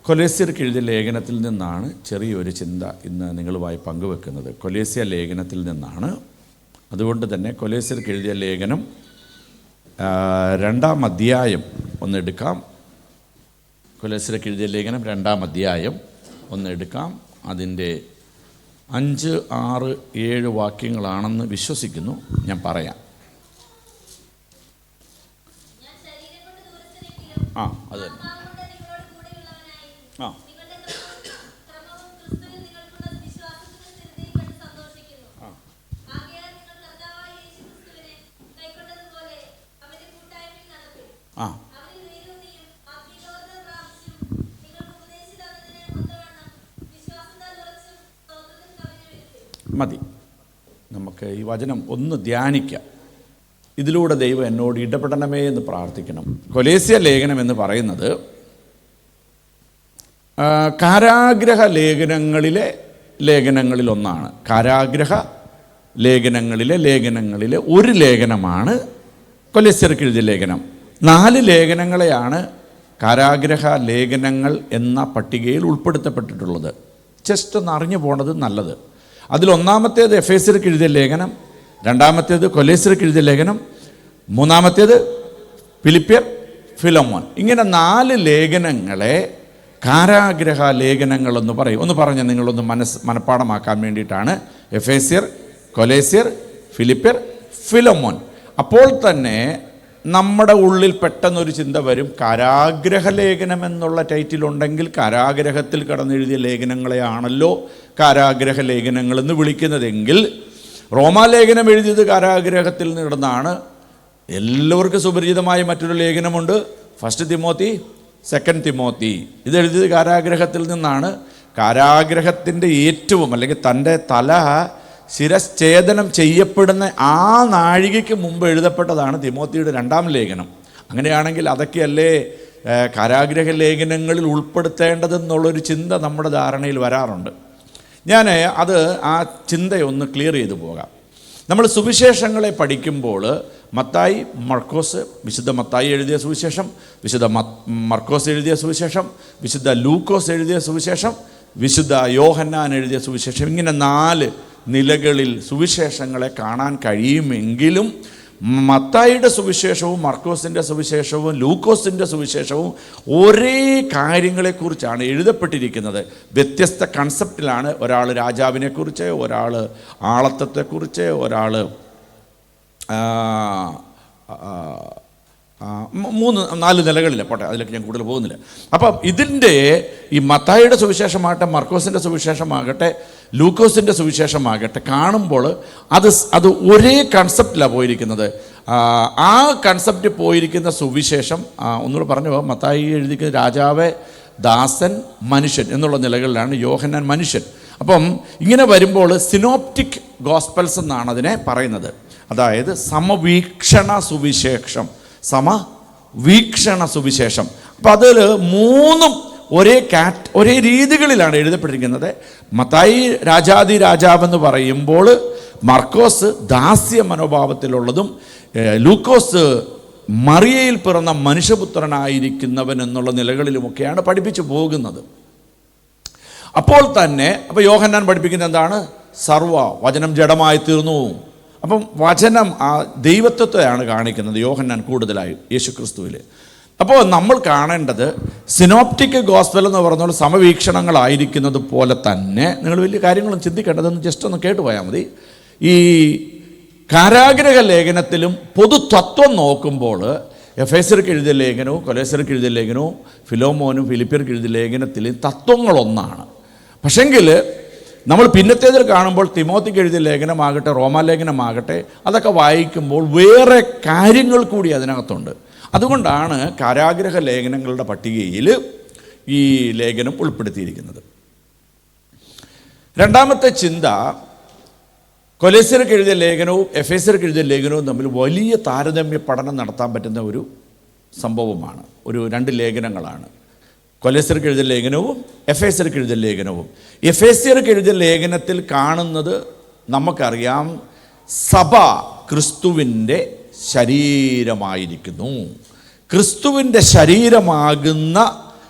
കൊലോസ്യർക്ക് എഴുതിയ ലേഖനത്തിൽ നിന്നാണ് ചെറിയൊരു ചിന്ത ഇന്ന് നിങ്ങളുമായി പങ്കുവെക്കുന്നത്. കൊലോസ്യ ലേഖനത്തിൽ നിന്നാണ്. അതുകൊണ്ട് തന്നെ കൊലോസ്യർക്ക് എഴുതിയ ലേഖനം 2-ാം അധ്യായം ഒന്നെടുക്കാം. കൊലോസ്യർക്ക് എഴുതിയ ലേഖനം 2-ാം അധ്യായം ഒന്നെടുക്കാം. അതിൻ്റെ 5, 6, 7 വാക്യങ്ങളാണെന്ന് വിശ്വസിക്കുന്നു. ഞാൻ പറയാം. അത് തന്നെ. മതി, നമുക്ക് ഈ വചനം ഒന്ന് ധ്യാനിക്കാം. ഇതിലൂടെ ദൈവം എന്നോട് ഇടപെടണമേ എന്ന് പ്രാർത്ഥിക്കണം. കൊലോസ്യ ലേഖനം എന്ന് പറയുന്നത് കാരാഗ്രഹ ലേഖനങ്ങളിലൊന്നാണ്. കാരാഗ്രഹ ലേഖനങ്ങളിലെ ഒരു ലേഖനമാണ് കൊലോസ്യർക്ക് എഴുതിയ ലേഖനം. 4 ലേഖനങ്ങളെയാണ് കാരാഗ്രഹ ലേഖനങ്ങൾ എന്ന പട്ടികയിൽ ഉൾപ്പെടുത്തപ്പെട്ടിട്ടുള്ളത്. ജസ്റ്റ് ഒന്ന് അറിഞ്ഞു പോണത് നല്ലത്. അതിലൊന്നാമത്തേത് എഫേസ്യർക്ക് എഴുതിയ ലേഖനം, 2-ാമത്തേത് കൊലോസ്യർക്ക് എഴുതിയ ലേഖനം, 3-ാമത്തേത് ഫിലിപ്പിയർ, ഫിലോമോൻ. ഇങ്ങനെ 4 ലേഖനങ്ങളെ കാരാഗ്രഹ ലേഖനങ്ങളെന്ന് പറയും. ഒന്ന് പറഞ്ഞ് നിങ്ങളൊന്ന് മനഃപ്പാടമാക്കാൻ വേണ്ടിയിട്ടാണ്. എഫേസ്യർ, കൊലോസ്യർ, ഫിലിപ്പിയർ, ഫിലോമോൻ. അപ്പോൾ തന്നെ നമ്മുടെ ഉള്ളിൽ പെട്ടെന്നൊരു ചിന്ത വരും, കാരാഗ്രഹ ലേഖനം എന്നുള്ള ടൈറ്റിലുണ്ടെങ്കിൽ കാരാഗ്രഹത്തിൽ കടന്നെഴുതിയ ലേഖനങ്ങളെയാണല്ലോ കാരാഗ്രഹ ലേഖനങ്ങളെന്ന് വിളിക്കുന്നതെങ്കിൽ റോമാലേഖനം എഴുതിയത് കാരാഗ്രഹത്തിൽ നിന്നാണ്. എല്ലാവർക്കും സുപരിചിതമായ മറ്റൊരു ലേഖനമുണ്ട്, 1 തിമോത്തി, 2 തിമോത്തി. ഇതെഴുതിയത് കാരാഗ്രഹത്തിൽ നിന്നാണ്. കാരാഗ്രഹത്തിൻ്റെ ഏറ്റവും, അല്ലെങ്കിൽ തൻ്റെ തല ശിരശ്ഛേദനം ചെയ്യപ്പെടുന്ന ആ നാഴികയ്ക്ക് മുമ്പ് എഴുതപ്പെട്ടതാണ് തിമോത്തിയുടെ 2-ാം ലേഖനം. അങ്ങനെയാണെങ്കിൽ അതൊക്കെയല്ലേ കാരാഗ്രഹ ലേഖനങ്ങളിൽ ഉൾപ്പെടുത്തേണ്ടതെന്നുള്ളൊരു ചിന്ത നമ്മുടെ ധാരണയിൽ വരാറുണ്ട്. ഞാൻ ആ ചിന്തയൊന്ന് ക്ലിയർ ചെയ്തു പോകാം. നമ്മൾ സുവിശേഷങ്ങളെ പഠിക്കുമ്പോൾ മത്തായി, മർക്കോസ്, വിശുദ്ധ മത്തായി എഴുതിയ സുവിശേഷം, വിശുദ്ധ മർക്കോസ് എഴുതിയ സുവിശേഷം, വിശുദ്ധ ലൂക്കോസ് എഴുതിയ സുവിശേഷം, വിശുദ്ധ യോഹന്നാൻ എഴുതിയ സുവിശേഷം, ഇങ്ങനെ 4 നിലകളിൽ സുവിശേഷങ്ങളെ കാണാൻ കഴിയുമെങ്കിലും മത്തായിയുടെ സുവിശേഷവും മർക്കോസിൻ്റെ സുവിശേഷവും ലൂക്കോസിൻ്റെ സുവിശേഷവും ഒരേ കാര്യങ്ങളെക്കുറിച്ചാണ് എഴുതപ്പെട്ടിരിക്കുന്നത്. വ്യത്യസ്ത കൺസെപ്റ്റിലാണ്. ഒരാൾ രാജാവിനെക്കുറിച്ച്, ഒരാൾ ആളത്വത്തെക്കുറിച്ച്, ഒരാൾ 3-4 നിലകളിൽ. പോട്ടെ, അതിലേക്ക് ഞാൻ കൂടുതൽ പോകുന്നില്ല. അപ്പം ഇതിൻ്റെ ഈ മത്തായിയുടെ സുവിശേഷമാകട്ടെ, മർക്കോസിൻ്റെ സുവിശേഷമാകട്ടെ, ലൂക്കോസിൻ്റെ സുവിശേഷമാകട്ടെ കാണുമ്പോൾ അത് ഒരേ കൺസെപ്റ്റിലാണ് പോയിരിക്കുന്നത്. ആ കൺസെപ്റ്റ് പോയിരിക്കുന്ന സുവിശേഷം ഒന്നുകൂടെ പറഞ്ഞു. മത്തായി എഴുതിക്കുന്ന രാജാവ്, ദാസൻ, മനുഷ്യൻ എന്നുള്ള നിലകളിലാണ്. യോഹന്നാൻ മനുഷ്യൻ. അപ്പം ഇങ്ങനെ വരുമ്പോൾ സിനോപ്റ്റിക് ഗോസ്പൽസ് എന്നാണ് അതിനെ പറയുന്നത്. അതായത് സമവീക്ഷണ സുവിശേഷം, സമവീക്ഷണ സുവിശേഷം. അപ്പം അതിൽ 3 ഒരേ രീതികളിലാണ് എഴുതപ്പെട്ടിരിക്കുന്നത്. മത്തായി രാജാതി രാജാവെന്ന് പറയുമ്പോൾ, മർക്കോസ് ദാസ്യ മനോഭാവത്തിലുള്ളതും, ലൂക്കോസ് മറിയയിൽ പിറന്ന മനുഷ്യപുത്രനായിരിക്കുന്നവൻ എന്നുള്ള നിലകളിലുമൊക്കെയാണ് പഠിപ്പിച്ചു പോകുന്നത്. അപ്പോൾ യോഹന്നാൻ പഠിപ്പിക്കുന്നത് എന്താണ്? വചനം ജഡമായി തീർന്നു. അപ്പം വചനം ആ ദൈവത്വത്തെയാണ് കാണിക്കുന്നത് യോഹന്നാൻ കൂടുതലായി യേശുക്രിസ്തുവിൽ. അപ്പോൾ നമ്മൾ കാണേണ്ടത് സിനോപ്റ്റിക് ഗോസ്പൽ എന്ന് പറഞ്ഞാൽ സമവീക്ഷണങ്ങളായിരിക്കുന്നത് പോലെ തന്നെ നിങ്ങൾ വലിയ കാര്യങ്ങളും ചിന്തിക്കേണ്ടതെന്ന് ജസ്റ്റ് ഒന്ന് കേട്ടുപോയാൽ മതി. ഈ കാരാഗ്രഹ ലേഖനത്തിലും പൊതുതത്വം നോക്കുമ്പോൾ എഫേസ്യർക്ക് എഴുതിയ ലേഖനവും കൊലോസ്യർക്ക് എഴുതിയ ലേഖനവും ഫിലോമോനും ഫിലിപ്പിയർക്ക് എഴുതിയ ലേഖനത്തിൽ തത്വങ്ങളൊന്നാണ്. പക്ഷെങ്കിൽ നമ്മൾ പിന്നത്തേതിൽ കാണുമ്പോൾ തിമോത്തിക്ക് എഴുതിയ ലേഖനമാകട്ടെ, റോമാലേഖനമാകട്ടെ, അതൊക്കെ വായിക്കുമ്പോൾ വേറെ കാര്യങ്ങൾ കൂടി അതിനകത്തുണ്ട്. അതുകൊണ്ടാണ് കാരാഗ്രഹ ലേഖനങ്ങളുടെ പട്ടികയിൽ ഈ ലേഖനം ഉൾപ്പെടുത്തിയിരിക്കുന്നത്. 2-ാമത്തെ ചിന്ത, കൊലോസ്യർക്ക് എഴുതിയ ലേഖനവും എഫേസ്യർക്ക് എഴുതിയ ലേഖനവും തമ്മിൽ വലിയ താരതമ്യ പഠനം നടത്താൻ പറ്റുന്ന ഒരു സംഭവമാണ്. 2 ലേഖനങ്ങളാണ്. കൊലോസ്യർക്ക് എഴുതിയ ലേഖനവും എഫേസ്യർക്ക് എഴുതിയ ലേഖനവും. എഫേസ്യർക്ക് എഴുതിയ ലേഖനത്തിൽ കാണുന്നത് നമുക്കറിയാം, സഭ ക്രിസ്തുവിൻ്റെ ശരീരമായിരിക്കുന്നു. ക്രിസ്തുവിൻ്റെ ശരീരമാകുന്ന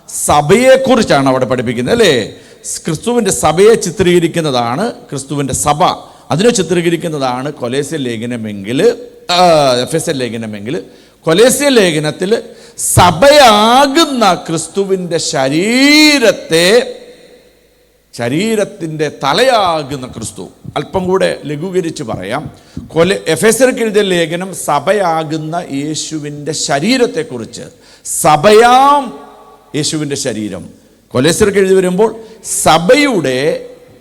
സഭയെക്കുറിച്ചാണ് അവിടെ പഠിപ്പിക്കുന്നത്, അല്ലേ? ക്രിസ്തുവിൻ്റെ സഭയെ ചിത്രീകരിക്കുന്നതാണ് ക്രിസ്തുവിൻ്റെ സഭ. അതിനെ ചിത്രീകരിക്കുന്നതാണ് കൊലോസ്യ ലേഖനമെങ്കിൽ, എഫെസ്യർ ലേഖനമെങ്കിൽ, കൊലോസ്യ ലേഖനത്തിൽ സഭയാകുന്ന ക്രിസ്തുവിൻ്റെ ശരീരത്തിൻ്റെ തലയാകുന്ന ക്രിസ്തു. അല്പം കൂടെ ലഘൂകരിച്ച് പറയാം, എഫെസ്യർക്ക് എഴുതിയ ലേഖനം സഭയാകുന്ന യേശുവിൻ്റെ ശരീരത്തെക്കുറിച്ച്, സഭയാം യേശുവിൻ്റെ ശരീരം. കൊലോസ്യർക്ക് എഴുതി വരുമ്പോൾ സഭയുടെ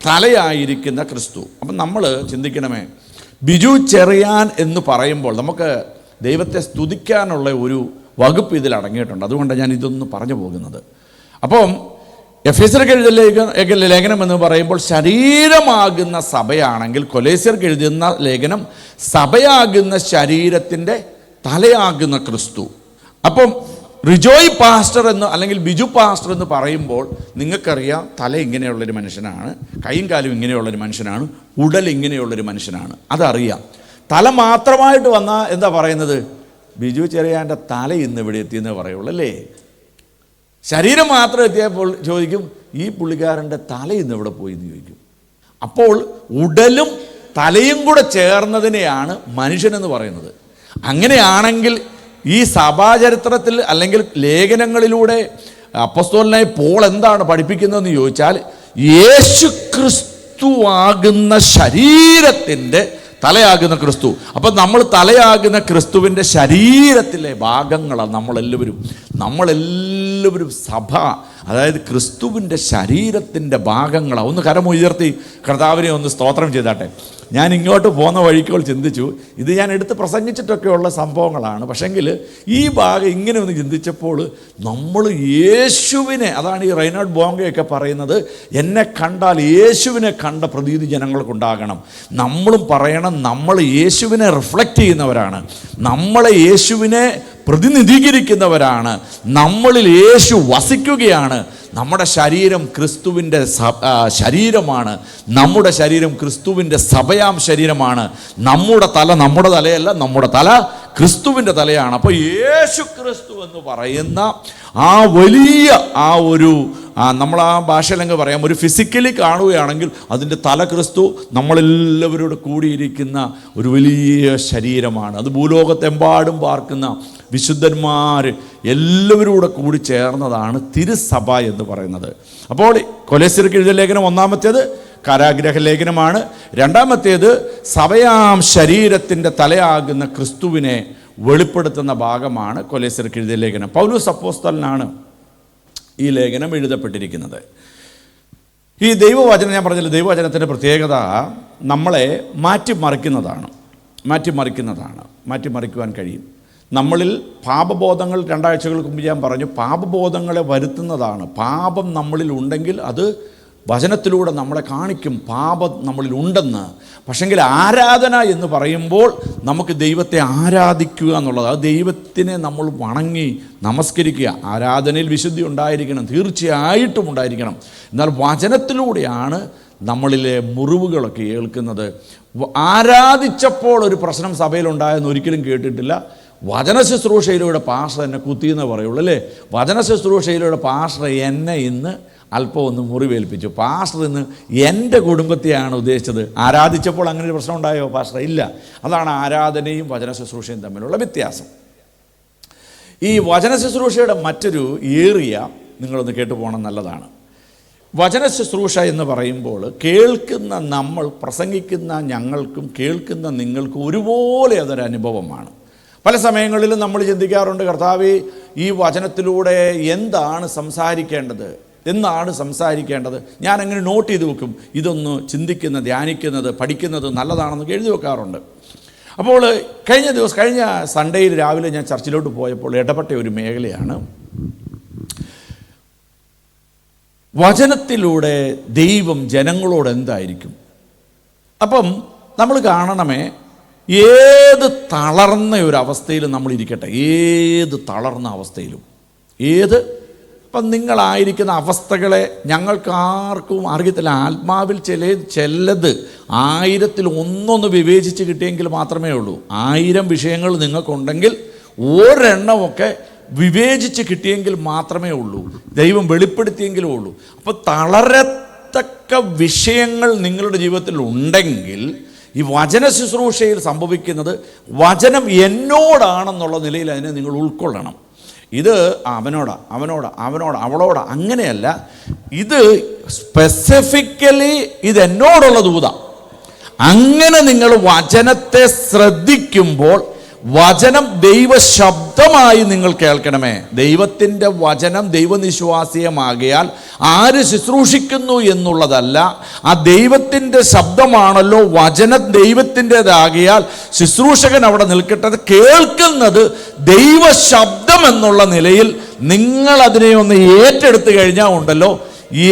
തലയായിരിക്കുന്ന ക്രിസ്തു. അപ്പം നമ്മൾ ചിന്തിക്കണമേ, ബിജു ചെറിയാൻ എന്ന് പറയുമ്പോൾ നമുക്ക് ദൈവത്തെ സ്തുതിക്കാനുള്ള ഒരു വകുപ്പ് ഇതിൽ അടങ്ങിയിട്ടുണ്ട്. അതുകൊണ്ടാണ് ഞാൻ ഇതൊന്ന് പറഞ്ഞു പോകുന്നത്. അപ്പം എഫെസ്യർക്ക് എഴുതിയ ലേഖനം എന്ന് പറയുമ്പോൾ ശരീരമാകുന്ന സഭയാണെങ്കിൽ, കൊലോസ്യർക്ക് എഴുതുന്ന ലേഖനം സഭയാകുന്ന ശരീരത്തിൻ്റെ തലയാകുന്ന ക്രിസ്തു. അപ്പം റിജോയ് പാസ്റ്റർ എന്ന് അല്ലെങ്കിൽ ബിജു പാസ്റ്റർ എന്ന് പറയുമ്പോൾ നിങ്ങൾക്കറിയാം, തല ഇങ്ങനെയുള്ളൊരു മനുഷ്യനാണ്, കൈയും കാലും ഇങ്ങനെയുള്ളൊരു മനുഷ്യനാണ്, ഉടൽ ഇങ്ങനെയുള്ളൊരു മനുഷ്യനാണ്, അതറിയാം. തല മാത്രമായിട്ട് വന്നാൽ എന്താ പറയുന്നത്? ബിജു ചെറിയാൻ്റെ തല ഇന്ന് ഇവിടെ എത്തിയെന്ന് പറയുള്ളൂ, അല്ലേ? ശരീരം മാത്രം എത്തിയപ്പോൾ ചോദിക്കും, ഈ പുള്ളിക്കാരൻ്റെ തല ഇന്ന് ഇവിടെ പോയി എന്ന് ചോദിക്കും. അപ്പോൾ ഉടലും തലയും കൂടെ ചേർന്നതിനെയാണ് മനുഷ്യനെന്ന് പറയുന്നത്. അങ്ങനെയാണെങ്കിൽ ഈ സഭാചരിത്രത്തിൽ അല്ലെങ്കിൽ ലേഖനങ്ങളിലൂടെ അപ്പോസ്തലനായ പോൾ എന്താണ് പഠിപ്പിക്കുന്നതെന്ന് ചോദിച്ചാൽ, യേശു ക്രിസ്തു ആകുന്ന ശരീരത്തിൻ്റെ തലയാകുന്ന ക്രിസ്തു. അപ്പം നമ്മൾ തലയാകുന്ന ക്രിസ്തുവിൻ്റെ ശരീരത്തിലെ ഭാഗങ്ങളാണ് നമ്മളെല്ലാവരും സഭ, അതായത് ക്രിസ്തുവിൻ്റെ ശരീരത്തിൻ്റെ ഭാഗങ്ങളാണ്. ഒന്ന് കരമുയർത്തി കർത്താവിനെ ഒന്ന് സ്തോത്രം ചെയ്താട്ടെ. ഞാൻ ഇങ്ങോട്ട് പോകുന്ന വഴിക്കുകൾ ചിന്തിച്ചു, ഇത് ഞാൻ എടുത്ത് പ്രസംഗിച്ചിട്ടൊക്കെയുള്ള സംഭവങ്ങളാണ്. പക്ഷെങ്കിൽ ഈ ഭാഗം ഇങ്ങനെ ഒന്ന് ചിന്തിച്ചപ്പോൾ നമ്മൾ യേശുവിനെ, അതാണ് ഈ റൈനാർഡ് ബോങ്കയൊക്കെ പറയുന്നത്, എന്നെ കണ്ടാൽ യേശുവിനെ കണ്ട പ്രതീതി ജനങ്ങൾക്കുണ്ടാകണം. നമ്മളും പറയണം, നമ്മൾ യേശുവിനെ റിഫ്ലക്റ്റ് ചെയ്യുന്നവരാണ്, നമ്മളെ യേശുവിനെ പ്രതിനിധീകരിക്കുന്നവരാണ്, നമ്മളിൽ യേശു വസിക്കുകയാണ്. നമ്മുടെ ശരീരം ക്രിസ്തുവിൻ്റെ ശരീരമാണ്, നമ്മുടെ ശരീരം ക്രിസ്തുവിൻ്റെ സഭയാം ശരീരമാണ്. നമ്മുടെ തലയല്ല, നമ്മുടെ തല ക്രിസ്തുവിൻ്റെ തലയാണ്. അപ്പോൾ യേശു ക്രിസ്തു എന്ന് പറയുന്ന ആ വലിയ നമ്മൾ ആ ഭാഷയിലങ്ങ് പറയാം, ഒരു ഫിസിക്കലി കാണുകയാണെങ്കിൽ അതിൻ്റെ തല ക്രിസ്തു, നമ്മളെല്ലാവരോട് കൂടിയിരിക്കുന്ന ഒരു വലിയ ശരീരമാണ്. അത് ഭൂലോകത്തെമ്പാടും പാർക്കുന്ന വിശുദ്ധന്മാർ എല്ലാവരും കൂടി ചേർന്നതാണ് തിരുസഭ എന്ന് പറയുന്നത്. അപ്പോൾ കൊലോസ്യർക്ക് എഴുതിയ ലേഖനം ഒന്നാമത്തേത് കാരാഗ്രഹ ലേഖനമാണ്. രണ്ടാമത്തേത് സഭയാം ശരീരത്തിൻ്റെ തലയാകുന്ന ക്രിസ്തുവിനെ വെളിപ്പെടുത്തുന്ന ഭാഗമാണ് കൊലോസ്യർക്ക് എഴുതിയ ലേഖനം. പൗലോസ് അപ്പോസ്തലനാണ് ഈ ലേഖനം എഴുതപ്പെട്ടിരിക്കുന്നത്. ഈ ദൈവവചനം, ഞാൻ പറഞ്ഞില്ല, ദൈവവചനത്തിൻ്റെ പ്രത്യേകത നമ്മളെ മാറ്റിമറിക്കുവാൻ കഴിയും. നമ്മളിൽ പാപബോധങ്ങൾ 2 ആഴ്ചകൾക്ക് മുമ്പ് ഞാൻ പറഞ്ഞു, പാപബോധങ്ങളെ വരുത്തുന്നതാണ്. പാപം നമ്മളിൽ ഉണ്ടെങ്കിൽ അത് വചനത്തിലൂടെ നമ്മളെ കാണിക്കും പാപം നമ്മളിൽ ഉണ്ടെന്ന്. പക്ഷെങ്കിൽ ആരാധന എന്ന് പറയുമ്പോൾ നമുക്ക് ദൈവത്തെ ആരാധിക്കുക എന്നുള്ളത്, അത് ദൈവത്തിനെ നമ്മൾ വണങ്ങി നമസ്കരിക്കുക. ആരാധനയിൽ വിശുദ്ധി ഉണ്ടായിരിക്കണം, തീർച്ചയായിട്ടും ഉണ്ടായിരിക്കണം. എന്നാൽ വചനത്തിലൂടെയാണ് നമ്മളിലെ മുറിവുകളൊക്കെ ഏൽക്കുന്നത്. ആരാധിച്ചപ്പോൾ ഒരു പ്രശ്നം സഭയിലുണ്ടായെന്ന് ഒരിക്കലും കേട്ടിട്ടില്ല. വചന ശുശ്രൂഷയിലൂടെ പാസ്റ്റർ എന്നെ കുത്തിയെന്ന് പറയുള്ളൂ, അല്ലേ? വചന ശുശ്രൂഷയിലൂടെ പാസ്റ്റർ എന്നെ ഇന്ന് അല്പം ഒന്ന് മുറിവേൽപ്പിച്ചു. പാസ്റ്റർ ഇന്ന് എൻ്റെ കുടുംബത്തെയാണ് ഉദ്ദേശിച്ചത്. ആരാധിച്ചപ്പോൾ അങ്ങനെ ഒരു പ്രശ്നം ഉണ്ടായോ പാസ്റ്റർ? ഇല്ല. അതാണ് ആരാധനയും വചന ശുശ്രൂഷയും തമ്മിലുള്ള വ്യത്യാസം. ഈ വചന ശുശ്രൂഷയുടെ മറ്റൊരു ഏറിയ നിങ്ങളൊന്ന് കേട്ടു പോകണം, നല്ലതാണ്. വചന ശുശ്രൂഷ എന്ന് പറയുമ്പോൾ കേൾക്കുന്ന നമ്മൾ, പ്രസംഗിക്കുന്ന ഞങ്ങൾക്കും കേൾക്കുന്ന നിങ്ങൾക്കും ഒരുപോലെ അതൊരു അനുഭവമാണ്. പല സമയങ്ങളിലും നമ്മൾ ചിന്തിക്കാറുണ്ട്, കർത്താവേ, ഈ വചനത്തിലൂടെ എന്നാണ് സംസാരിക്കേണ്ടത്, ഞാനങ്ങനെ നോട്ട് ചെയ്ത് വെക്കും. ഇതൊന്ന് ചിന്തിക്കുന്നത്, ധ്യാനിക്കുന്നത്, പഠിക്കുന്നത് നല്ലതാണെന്നൊക്കെ എഴുതി വെക്കാറുണ്ട്. അപ്പോൾ കഴിഞ്ഞ സൺഡേയിൽ രാവിലെ ഞാൻ ചർച്ചിലോട്ട് പോയപ്പോൾ ഇടപെട്ട ഒരു മേഖലയാണ് വചനത്തിലൂടെ ദൈവം ജനങ്ങളോട് എന്തായിരിക്കും. അപ്പം നമ്മൾ കാണണമേ, ഏത് തളർന്ന ഒരു അവസ്ഥയിലും നമ്മളിരിക്കട്ടെ, ഏത് തളർന്ന അവസ്ഥയിലും, ഇപ്പം നിങ്ങളായിരിക്കുന്ന അവസ്ഥകളെ ഞങ്ങൾക്കാർക്കും അറിയത്തില്ല. ആത്മാവിൽ ചിലത് 1000-ൽ 1 വിവേചിച്ച് കിട്ടിയെങ്കിൽ മാത്രമേ ഉള്ളൂ. 1000 വിഷയങ്ങൾ നിങ്ങൾക്കുണ്ടെങ്കിൽ ഒരെണ്ണമൊക്കെ വിവേചിച്ച് കിട്ടിയെങ്കിൽ മാത്രമേ ഉള്ളൂ, ദൈവം വെളിപ്പെടുത്തിയെങ്കിലേ ഉള്ളൂ. അപ്പോൾ തളരത്തക്ക വിഷയങ്ങൾ നിങ്ങളുടെ ജീവിതത്തിൽ ഉണ്ടെങ്കിൽ ഈ വചന ശുശ്രൂഷയിൽ സംഭവിക്കുന്നത് വചനം എന്നോടാണെന്നുള്ള നിലയിൽ അതിനെ നിങ്ങൾ ഉൾക്കൊള്ളണം. ഇത് അവനോട് അവളോട് അങ്ങനെയല്ല, ഇത് സ്പെസിഫിക്കലി ഇത് എന്നോടുള്ള ദൂത. അങ്ങനെ നിങ്ങൾ വചനത്തെ ശ്രദ്ധിക്കുമ്പോൾ വചനം ദൈവശബ്ദമായി നിങ്ങൾ കേൾക്കണമേ. ദൈവത്തിൻ്റെ വചനം ദൈവനിശ്വാസീയമാകിയാൽ ആര് ശുശ്രൂഷിക്കുന്നു എന്നുള്ളതല്ല, ആ ദൈവത്തിൻ്റെ ശബ്ദമാണല്ലോ വചനം ദൈവത്തിൻ്റെതാകിയാൽ ശുശ്രൂഷകൻ അവിടെ നിൽക്കട്ടെ. അത് കേൾക്കുന്നത് ദൈവശബ്ദം എന്നുള്ള നിലയിൽ നിങ്ങൾ അതിനെ ഒന്ന് ഏറ്റെടുത്ത് കഴിഞ്ഞാൽ ഉണ്ടല്ലോ,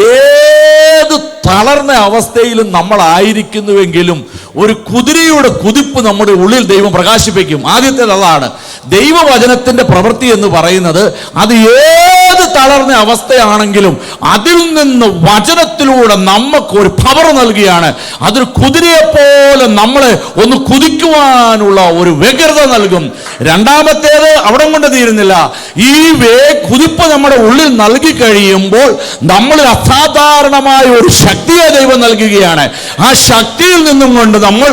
ഏത് തളർന്ന അവസ്ഥയിലും നമ്മളായിരിക്കുന്നുവെങ്കിലും ഒരു കുതിരയുടെ കുതിപ്പ് നമ്മുടെ ഉള്ളിൽ ദൈവം പ്രകാശിപ്പിക്കും. ആദ്യത്തേത് അതാണ്. ദൈവവചനത്തിൻ്റെ പ്രവൃത്തി എന്ന് പറയുന്നത് അത് ഏത് തളർന്ന അവസ്ഥയാണെങ്കിലും അതിൽ നിന്ന് വചനത്തിലൂടെ നമുക്കൊരു പവർ നൽകുകയാണ്. അതൊരു കുതിരയെപ്പോലെ നമ്മളെ ഒന്ന് കുതിക്കുവാനുള്ള ഒരു വ്യഗ്രത നൽകും. രണ്ടാമത്തേത് അവിടെ കൊണ്ട് തീരുന്നില്ല. ഈ കുതിപ്പ് നമ്മുടെ ഉള്ളിൽ നൽകി കഴിയുമ്പോൾ നമ്മൾ അസാധാരണമായ ഒരു ശക്തിയെ ദൈവം നൽകുകയാണ്. ആ ശക്തിയിൽ നിന്നും കൊണ്ട് നമ്മൾ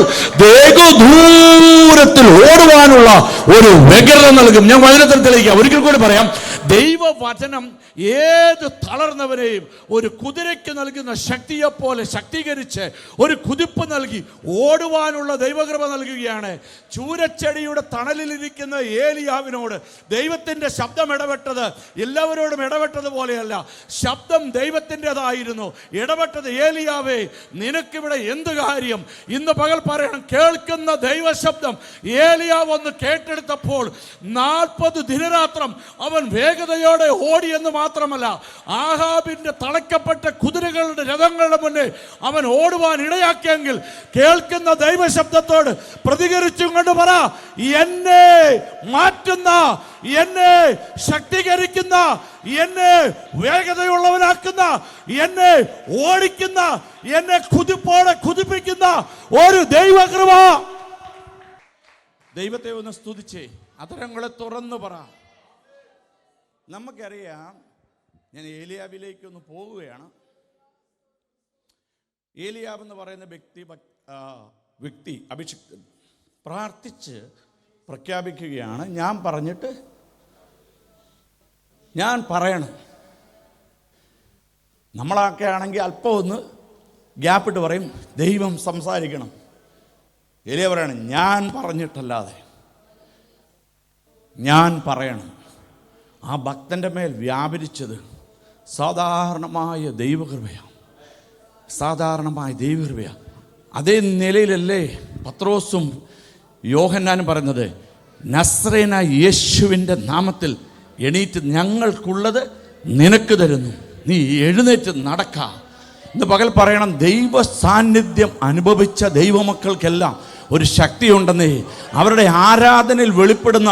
ദൂരത്തിൽ ഓടുവാനുള്ള ഒരു വ്യഗ്രത നൽകും. ഞാൻ വചനത്തിൽ തെളിയിക്കാം. ഒരിക്കൽ കൂടി പറയാം. ദൈവവചനം ഏത് തളർന്നവരെയും ഒരു കുതിരയ്ക്ക് നൽകുന്ന ശക്തിയെപ്പോലെ ശക്തീകരിച്ച് ഒരു കുതിപ്പ് നൽകി ഓടുവാനുള്ള ദൈവകൃപ നൽകുകയാണ്. ചൂരച്ചെടിയുടെ തണലിലിരിക്കുന്ന ഏലിയാവിനോട് ദൈവത്തിൻ്റെ ശബ്ദം ഇടപെട്ടത് എല്ലാവരോടും ഇടപെട്ടതുപോലെയല്ല. ശബ്ദം ദൈവത്തിൻ്റെതായിരുന്നു. ഇടപെട്ടത് ഏലിയാവേ, നിനക്കിവിടെ എന്ത് കാര്യം? ഇന്ന് പകൽ പറയണം, കേൾക്കുന്ന ദൈവശബ്ദം ഏലിയാവ് ഒന്ന് കേട്ടെടുത്തപ്പോൾ 40 ദിനരാത്രം അവൻ വേഗതയോടെ ഓടിയെന്ന് മാത്രമല്ല, ആഹാബിന്റെ തളയ്ക്കപ്പെട്ട കുതിരകളുടെ രഥങ്ങളുടെ മുന്നേ അവൻ ഓടുവാൻ ഇടയാക്കിയെങ്കിൽ കേൾക്കുന്ന ദൈവശബ്ദത്തോട് പ്രതികരിച്ചും കൊണ്ട് പറ, എന്നെ മാറ്റുന്ന, എന്നെ ശക്തീകരിക്കുന്ന, എന്നെ വേഗതയുള്ളവനാക്കുന്ന, എന്നെ ഓടിക്കുന്ന, എന്നെ കുതിപ്പോടെ കുതിപ്പിക്കുന്ന ഒരു ദൈവകൃപ. ദൈവത്തെ ഒന്ന് സ്തുതിച്ചേ, അതരങ്ങളെ തുറന്നു പറ. നമുക്കറിയാം, ഞാൻ ഏലിയാവിലേക്കൊന്ന് പോവുകയാണ്. ഏലിയാവ് എന്ന് പറയുന്ന വ്യക്തി അഭിഷിക്തൻ പ്രാർത്ഥിച്ച് പ്രഖ്യാപിക്കുകയാണ്, ഞാൻ പറഞ്ഞിട്ട് ഞാൻ പറയണം. നമ്മളൊക്കെ ആണെങ്കിൽ അല്പം ഒന്ന് ഗ്യാപ്പിട്ട് പറയും, ദൈവം സംസാരിക്കണം. ഏലിയ പറയണം, ഞാൻ പറഞ്ഞിട്ടല്ലാതെ ഞാൻ പറയണം. ആ ഭക്തൻ്റെ മേൽ വ്യാപരിച്ചത് സാധാരണമായ ദൈവകൃപയാണ്. സാധാരണമായ ദൈവകൃപയാണ്. അതേ നിലയിലല്ലേ പത്രോസും യോഹന്നാനും പറയുന്നത്, നസ്രേനായ യേശുവിൻ്റെ നാമത്തിൽ എണീറ്റ് ഞങ്ങൾക്കുള്ളത് നിനക്ക് തരുന്നു, നീ എഴുന്നേറ്റ് നടക്ക. ഇന്ന് പകൽ പറയണം, ദൈവ സാന്നിധ്യം അനുഭവിച്ച ദൈവമക്കൾക്കെല്ലാം ഒരു ശക്തിയുണ്ടെന്നേ, അവരുടെ ആരാധനയിൽ വെളിപ്പെടുന്ന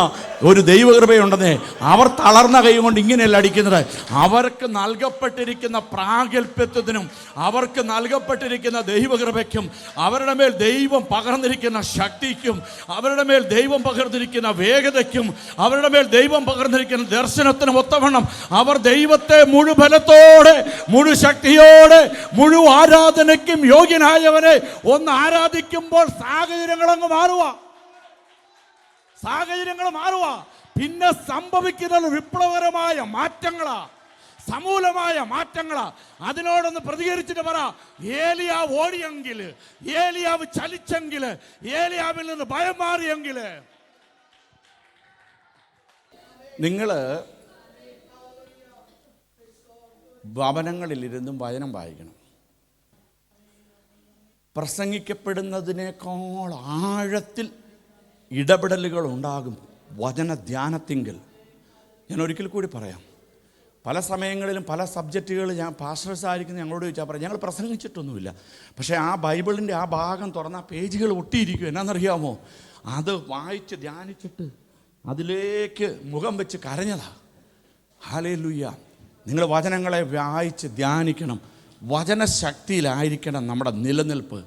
ഒരു ദൈവകൃപയുണ്ടെന്നേ. അവർ തളർന്ന കൈ കൊണ്ട് ഇങ്ങനെയല്ല അടിക്കുന്നത്. അവർക്ക് നൽകപ്പെട്ടിരിക്കുന്ന പ്രാഗൽഭ്യത്വത്തിനും അവർക്ക് നൽകപ്പെട്ടിരിക്കുന്ന ദൈവകൃപയ്ക്കും അവരുടെ മേൽ ദൈവം പകർന്നിരിക്കുന്ന ശക്തിക്കും അവരുടെ മേൽ ദൈവം പകർന്നിരിക്കുന്ന വേഗതയ്ക്കും അവരുടെ മേൽ ദൈവം പകർന്നിരിക്കുന്ന ദർശനത്തിനും ഒത്തവണ്ണം അവർ ദൈവത്തെ മുഴുബലത്തോടെ, മുഴുശക്തിയോടെ, മുഴു ആരാധനയ്ക്കും യോഗ്യനായവനെ ഒന്ന് ആരാധിക്കുമ്പോൾ സാഹചര്യങ്ങളങ്ങ് മാറുക. സാഹചര്യങ്ങൾ മാറുക. പിന്നെ സംഭവിക്കുന്നത് വിപ്ലവകരമായ മാറ്റങ്ങളാ, സമൂലമായ മാറ്റങ്ങളാ. അതിനോടൊന്ന് പ്രതികരിച്ചിട്ട് പറ, ഏലിയാവ് ഓടിയെങ്കിൽ, ഏലിയാവ് ചലിച്ചെങ്കിൽ, ഏലിയാവിൽ നിന്ന് ഭയം മാറിയെങ്കിൽ. നിങ്ങൾ ഭവനങ്ങളിലിരുന്നും വചനം വായിക്കണം. പ്രസംഗിക്കപ്പെടുന്നതിനേക്കാൾ ആഴത്തിൽ ഇടപെടലുകൾ ഉണ്ടാകും വചനധ്യാനത്തിങ്കിൽ. ഞാൻ ഒരിക്കൽ കൂടി പറയാം, പല സമയങ്ങളിലും പല സബ്ജക്റ്റുകൾ ഞാൻ പാസ്റ്റേഴ്സായിരിക്കുന്ന ഞങ്ങളോട് ചോദിച്ചാൽ പറയാം, ഞങ്ങൾ പ്രസംഗിച്ചിട്ടൊന്നുമില്ല, പക്ഷേ ആ ബൈബിളിൻ്റെ ആ ഭാഗം തുറന്ന പേജുകൾ ഒട്ടിയിരിക്കും. എന്നാണെന്നറിയാമോ? അത് വായിച്ച് ധ്യാനിച്ചിട്ട് അതിലേക്ക് മുഖം വെച്ച് കരഞ്ഞതാ. ഹല്ലേലൂയ. നിങ്ങൾ വചനങ്ങളെ വായിച്ച് ധ്യാനിക്കണം. വചനശക്തിയിലായിരിക്കണം നമ്മുടെ നിലനിൽപ്പ്.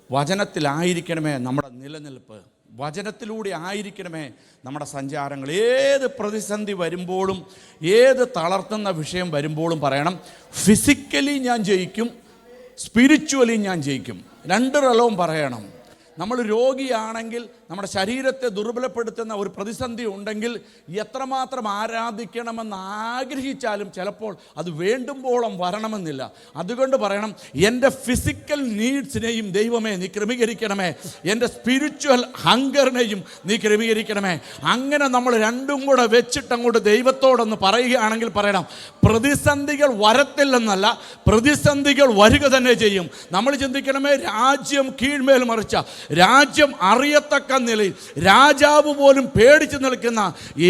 വചനത്തിലായിരിക്കണമേ നമ്മുടെ നിലനിൽപ്പ്. വചനത്തിലൂടെ ആയിരിക്കണമേ നമ്മുടെ സഞ്ചാരങ്ങൾ. ഏത് പ്രതിസന്ധി വരുമ്പോഴും, ഏത് തളർത്തുന്ന വിഷയം വരുമ്പോഴും പറയണം, ഫിസിക്കലി ഞാൻ ജയിക്കും, സ്പിരിച്വലി ഞാൻ ജയിക്കും. രണ്ട് റലവും പറയണം. നമ്മൾ രോഗിയാണെങ്കിൽ, നമ്മുടെ ശരീരത്തെ ദുർബലപ്പെടുത്തുന്ന ഒരു പ്രതിസന്ധി ഉണ്ടെങ്കിൽ എത്രമാത്രം ആരാധിക്കണമെന്ന് ആഗ്രഹിച്ചാലും ചിലപ്പോൾ അത് വേണ്ടുമ്പോളം വരണമെന്നില്ല. അതുകൊണ്ട് പറയണം, എൻ്റെ ഫിസിക്കൽ നീഡ്സിനെയും ദൈവമേ നീ ക്രമീകരിക്കണമേ, എൻ്റെ സ്പിരിച്വൽ ഹങ്കറിനെയും നീ ക്രമീകരിക്കണമേ. അങ്ങനെ നമ്മൾ രണ്ടും കൂടെ വെച്ചിട്ടങ്ങോട്ട് ദൈവത്തോടൊന്ന് പറയുകയാണെങ്കിൽ പറയണം, പ്രതിസന്ധികൾ വരത്തില്ലെന്നല്ല, പ്രതിസന്ധികൾ വരിക തന്നെ ചെയ്യും. നമ്മൾ ചിന്തിക്കണമേ, രാജ്യം കീഴ്മേൽ മറിച്ച, രാജ്യം അറിയത്തക്ക നിലയിൽ രാജാവ് പോലും പേടിച്ചു നിൽക്കുന്ന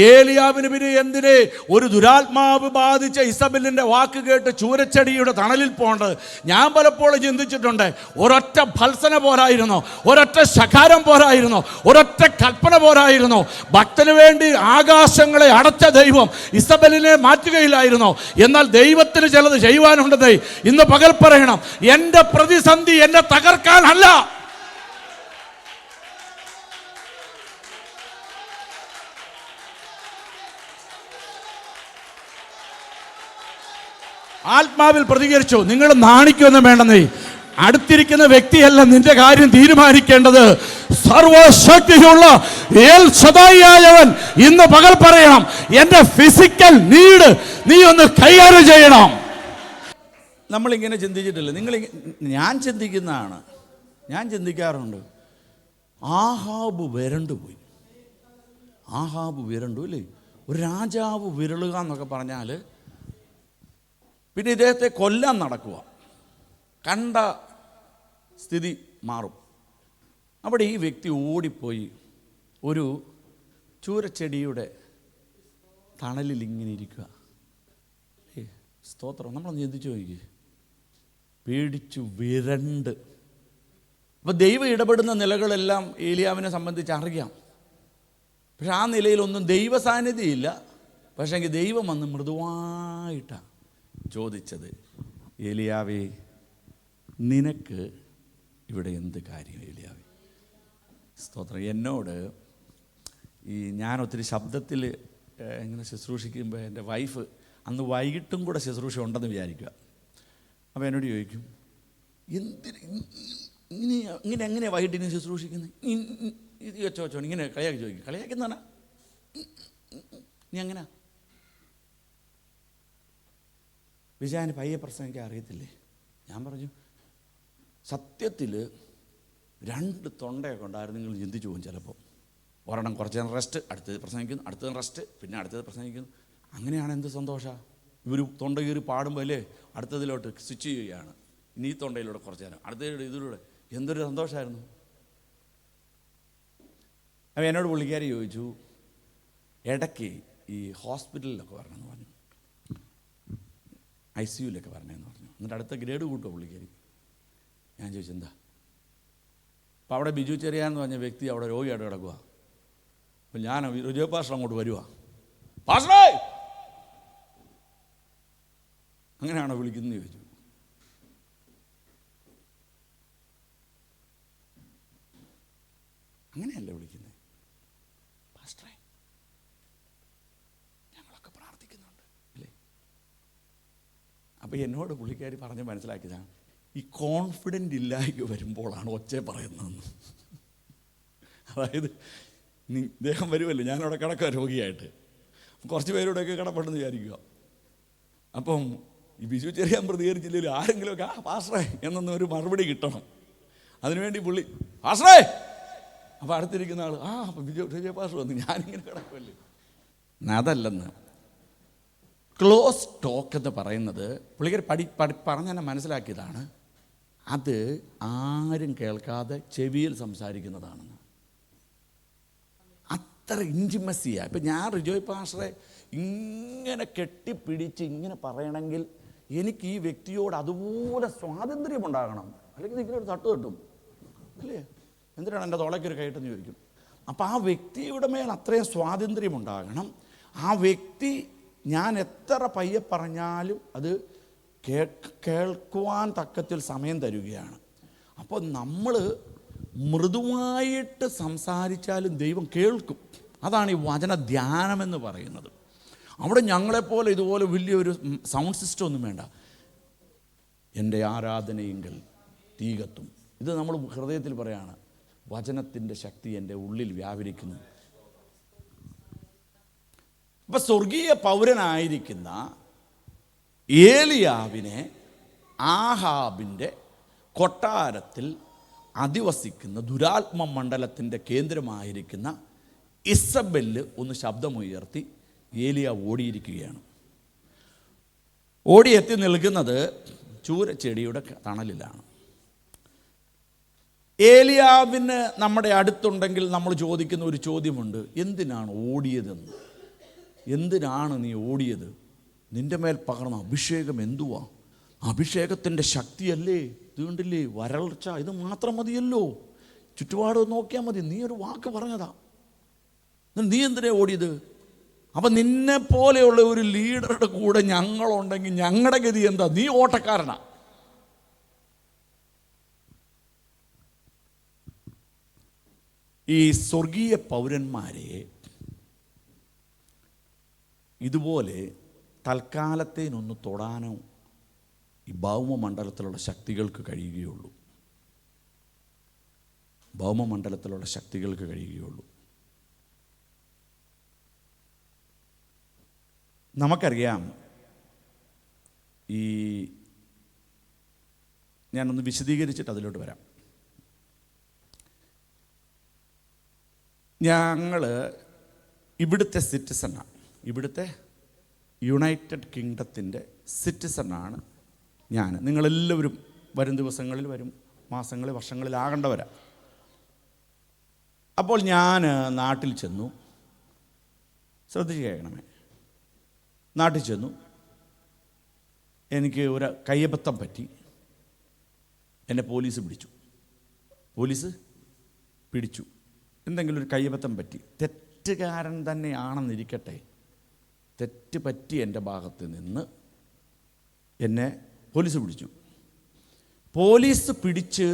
ഏലിയാവിന് പിന്നെ എന്തിനെ ഒരു ദുരാത്മാവ് ബാധിച്ച ഇസബെലിന്റെ വാക്ക് കേട്ട് ചൂരച്ചെടിയുടെ തണലിൽ പോകേണ്ടത്? ഞാൻ പലപ്പോഴും ചിന്തിച്ചിട്ടുണ്ട്, ഒരൊറ്റ ഭത്സന പോരായിരുന്നോ, ഒരൊറ്റ ശകാരം പോരായിരുന്നോ, ഒരൊറ്റ കൽപ്പന പോരായിരുന്നോ? ഭക്തന് വേണ്ടി ആകാശങ്ങളെ അടച്ച ദൈവം ഇസബെലിനെ മാറ്റുകയില്ലായിരുന്നോ? എന്നാൽ ദൈവത്തിന് ചിലത് ചെയ്യുവാനുണ്ടെന്നേ ഇന്ന് പകൽ പറയണം, എൻ്റെ പ്രതിസന്ധി എന്നെ തകർക്കാനല്ല. ആത്മാവിൽ പ്രതികരിച്ചു. നിങ്ങൾ നാണിക്കൊന്നും വേണ്ടെന്നേ. അടുത്തിരിക്കുന്ന വ്യക്തിയല്ല നിന്റെ കാര്യം തീരുമാനിക്കേണ്ടത്. സർവശക്തിയുള്ള ഏൽ ശദായിയായവൻ ഇന്ന് പകൽ പറയണം, എൻ്റെ ഫിസിക്കൽ നീഡ് നീ ഒന്ന് കൈകാര്യം ചെയ്യണം. നമ്മളിങ്ങനെ ചിന്തിച്ചിട്ടില്ല. ഞാൻ ചിന്തിക്കുന്നതാണ്, ഞാൻ ചിന്തിക്കാറുണ്ട്. ആഹാബ് വരണ്ടുപോയി. ആഹാബ് വിരണ്ടു അല്ലേ? ഒരു രാജാവ് വിരളുക എന്നൊക്കെ പറഞ്ഞാൽ പിന്നെ ഇദ്ദേഹത്തെ കൊല്ലാൻ നടക്കുക, കണ്ട സ്ഥിതി മാറും. അവിടെ ഈ വ്യക്തി ഓടിപ്പോയി ഒരു ചൂരച്ചെടിയുടെ തണലിൽ ഇങ്ങനെ ഇരിക്കുക. സ്തോത്രം. നമ്മളൊന്ന് ചിന്തിച്ചു നോക്കി, പേടിച്ചു വിരണ്ട്. അപ്പോൾ ദൈവം ഇടപെടുന്ന നിലകളെല്ലാം ഏലിയാവിനെ സംബന്ധിച്ച് അറിയാം. പക്ഷെ ആ നിലയിലൊന്നും ദൈവ സാന്നിധ്യമില്ല. പക്ഷേ ദൈവം വന്ന് മൃദുവായിട്ടാണ് ചോദിച്ചത്, ഏലിയാവേ നിനക്ക് ഇവിടെ എന്ത് കാര്യം ഏലിയാവേ? സ്തോത്രം. എന്നോട് ഞാൻ ഒത്തിരി ശബ്ദത്തിൽ ഇങ്ങനെ ശുശ്രൂഷിക്കുമ്പോൾ എൻ്റെ വൈഫ് അന്ന് വൈകിട്ടും കൂടെ ശുശ്രൂഷ ഉണ്ടെന്ന് വിചാരിക്കുക. അപ്പോൾ എന്നോട് ചോദിക്കും, എന്തിന് ഇങ്ങനെ എങ്ങനെയാണ് വൈകിട്ട് ഇങ്ങനെ ശുശ്രൂഷിക്കുന്നത്? ഇത് വെച്ചോ ഇങ്ങനെ കളിയാക്കി ചോദിക്കും. കളിയാക്കുന്നതാണ് നീ എങ്ങനെ വിജയന് പയ്യെ പ്രസംഗിക്കാൻ അറിയത്തില്ലേ? ഞാൻ പറഞ്ഞു, സത്യത്തിൽ 2 തൊണ്ടയൊക്കെ ഉണ്ടായിരുന്നു. നിങ്ങൾ ചിന്തിച്ചു പോകും ചിലപ്പോൾ. ഒരെണ്ണം കുറച്ച് നേരം റെസ്റ്റ്, അടുത്തത് പ്രസംഗിക്കുന്നു, അടുത്തത് റെസ്റ്റ്, പിന്നെ അടുത്തത് പ്രസംഗിക്കുന്നു. അങ്ങനെയാണ് എന്ത് സന്തോഷമാണ്. ഇവർ തൊണ്ട കീറി പാടുമ്പോൾ അല്ലേ അടുത്തതിലോട്ട് സ്വിച്ച് ചെയ്യുകയാണ്. ഇനി ഈ തൊണ്ടയിലൂടെ കുറച്ച് നേരം, അടുത്തതിലൂടെ ഇതിലൂടെ. എന്തൊരു സന്തോഷമായിരുന്നു. അപ്പോൾ എന്നോട് പുള്ളിക്കാരി ചോദിച്ചു, ഇടയ്ക്ക് ഈ ഹോസ്പിറ്റലിലൊക്കെ വരണമെന്ന് പറഞ്ഞു, ICUലൊക്കെ വരണമെന്ന് പറഞ്ഞു. എന്നിട്ട് അടുത്ത ഗ്രേഡ് കൂട്ടുമോ പുള്ളിക്കാരി? ഞാൻ ചോദിച്ചു എന്താ? അപ്പോൾ അവിടെ ബിജു ചെറിയാന്ന് പറഞ്ഞ വ്യക്തി അവിടെ രോഗിയായിട്ട് കിടക്കുക. അപ്പോൾ ഞാൻ വിജയ പാസ്റ്റർ അങ്ങോട്ട് വരുക, പാസ്റ്ററേ അങ്ങനെയാണോ വിളിക്കുന്നത് ചോദിച്ചു. അങ്ങനെയല്ല വിളിക്കുന്നത്, പാസ്റ്ററേ ഞങ്ങളൊക്കെ പ്രാർത്ഥിക്കുന്നുണ്ട് അല്ലേ. അപ്പോൾ എന്നോട് പുള്ളിക്കാരി പറഞ്ഞ് മനസ്സിലാക്കിയതാണ്, ഈ കോൺഫിഡൻ്റ് ഇല്ലായ്മ വരുമ്പോഴാണ് ഒച്ച പറയുന്നതെന്ന്. അതായത് ദേഹം വരുമല്ലോ, ഞാനവിടെ കിടക്കുക രോഗിയായിട്ട്, കുറച്ച് പേരോടൊക്കെ കിടപ്പുണ്ടെന്ന് വിചാരിക്കുക. അപ്പം ഈ ബിജു ചെറിയാൻ പ്രതികരിച്ചില്ലെങ്കിൽ ആരെങ്കിലുമൊക്കെ പാസ്റ്ററേ എന്നൊന്നും ഒരു മറുപടി കിട്ടണം. അതിനുവേണ്ടി പുള്ളി പാസ്റ്ററേ, അപ്പോൾ അടുത്തിരിക്കുന്ന ആൾ അപ്പം വിജയ പാസ്റ്റർ വന്നു, ഞാനിങ്ങനെ കിടക്കുമല്ലേ. അതല്ലെന്ന് ക്ലോസ് ടോക്ക് എന്ന് പറയുന്നത് പുള്ളിക്കാർ പറഞ്ഞെന്നെ മനസ്സിലാക്കിയതാണ്. അത് ആരും കേൾക്കാതെ ചെവിയിൽ സംസാരിക്കുന്നതാണെന്ന്. അത്ര ഇൻറ്റിമസിയാണ്. ഇപ്പം ഞാൻ റിജോയ് പാസ്റ്ററെ ഇങ്ങനെ കെട്ടിപ്പിടിച്ച് ഇങ്ങനെ പറയണമെങ്കിൽ എനിക്ക് ഈ വ്യക്തിയോട് അതുപോലെ സ്വാതന്ത്ര്യമുണ്ടാകണം, അല്ലെങ്കിൽ ഇങ്ങനെ ഒരു തട്ട് തട്ടും അല്ലേ. എന്തിനാണ് എൻ്റെ തോളയ്ക്കൊരു കൈയിട്ടെന്ന് ചോദിക്കും. അപ്പോൾ ആ വ്യക്തിയുടെ മേൽ അത്രയും സ്വാതന്ത്ര്യമുണ്ടാകണം. ആ വ്യക്തി ഞാൻ എത്ര പയ്യെ പറഞ്ഞാലും അത് കേൾക്കുവാൻ തക്കത്തിൽ സമയം തരികയാണ്. അപ്പോൾ നമ്മൾ മൃദുവായിട്ട് സംസാരിച്ചാലും ദൈവം കേൾക്കും. അതാണ് ഈ വചന ധ്യാനമെന്ന് പറയുന്നത്. അവിടെ ഞങ്ങളെപ്പോലെ ഇതുപോലെ വലിയൊരു സൗണ്ട് സിസ്റ്റം ഒന്നും വേണ്ട. എൻ്റെ ആരാധനയെങ്കിൽ തീ കത്തും. ഇത് നമ്മൾ ഹൃദയത്തിൽ പറയാണ്, വചനത്തിൻ്റെ ശക്തി എൻ്റെ ഉള്ളിൽ വ്യാപരിക്കുന്നു. അപ്പം സ്വർഗീയ പൗരനായിരിക്കുന്ന ഏലിയാവിനെ ആഹാബിൻ്റെ കൊട്ടാരത്തിൽ അധിവസിക്കുന്ന ദുരാത്മ മണ്ഡലത്തിൻ്റെ കേന്ദ്രമായിരിക്കുന്ന ഇസബെല്ല് ഒന്ന് ശബ്ദമുയർത്തി ഏലിയ ഓടിയിരിക്കുകയാണ്. ഓടിയെത്തി നിൽക്കുന്നത് ചൂരച്ചെടിയുടെ തണലിലാണ്. ഏലിയാവിന് നമ്മുടെ അടുത്തുണ്ടെങ്കിൽ നമ്മൾ ചോദിക്കുന്ന ഒരു ചോദ്യമുണ്ട്, എന്തിനാണ് ഓടിയതെന്ന്. എന്തിനാണ് നീ ഓടിയത്? നിൻ്റെ മേൽ പകർന്ന അഭിഷേകം എന്തുവാ? അഭിഷേകത്തിൻ്റെ ശക്തിയല്ലേ? ഇതുകൊണ്ടില്ലേ വരൾച്ച, ഇത് മാത്രം മതിയല്ലോ, ചുറ്റുപാട് നോക്കിയാൽ മതി. നീ ഒരു വാക്ക് പറഞ്ഞതാ, നീ എന്തിനാ ഓടിയത്? അപ്പം നിന്നെ പോലെയുള്ള ഒരു ലീഡറുടെ കൂടെ ഞങ്ങളുണ്ടെങ്കിൽ ഞങ്ങളുടെ ഗതി എന്താ? നീ ഓട്ടക്കാരനാ. ഈ സ്വർഗീയ പൗരന്മാരെ ഇതുപോലെ തൽക്കാലത്തേനൊന്ന് തൊടാനോ ഈ ഭൗമമണ്ഡലത്തിലുള്ള ശക്തികൾക്ക് കഴിയുകയുള്ളൂ. ഭൗമമണ്ഡലത്തിലുള്ള ശക്തികൾക്ക് കഴിയുകയുള്ളൂ. നമുക്കറിയാം, ഈ ഞാനൊന്ന് വിശദീകരിച്ചിട്ട് അതിലോട്ട് വരാം. ഞങ്ങൾ ഇവിടുത്തെ സിറ്റിസണാണ്, ഇവിടുത്തെ യുണൈറ്റഡ് കിങ്ഡത്തിൻ്റെ സിറ്റിസണാണ് ഞാൻ. നിങ്ങളെല്ലാവരും വരും ദിവസങ്ങളിൽ, വരും മാസങ്ങളിൽ, വർഷങ്ങളിലാകേണ്ടവരാ. അപ്പോൾ ഞാൻ നാട്ടിൽ ചെന്നു. ശ്രദ്ധിച്ച് കേൾക്കണമേ. നാട്ടിൽ ചെന്നു, എനിക്ക് ഒരു കയ്യബദ്ധം പറ്റി. എന്നെ പോലീസ് പിടിച്ചു. എന്തെങ്കിലും ഒരു കയ്യബദ്ധം പറ്റി, തെറ്റുകാരൻ തന്നെയാണെന്നിരിക്കട്ടെ, തെറ്റ് പറ്റി എൻ്റെ ഭാഗത്ത് നിന്ന് എന്നെ പോലീസ് പിടിച്ചു. പോലീസ് പിടിച്ച്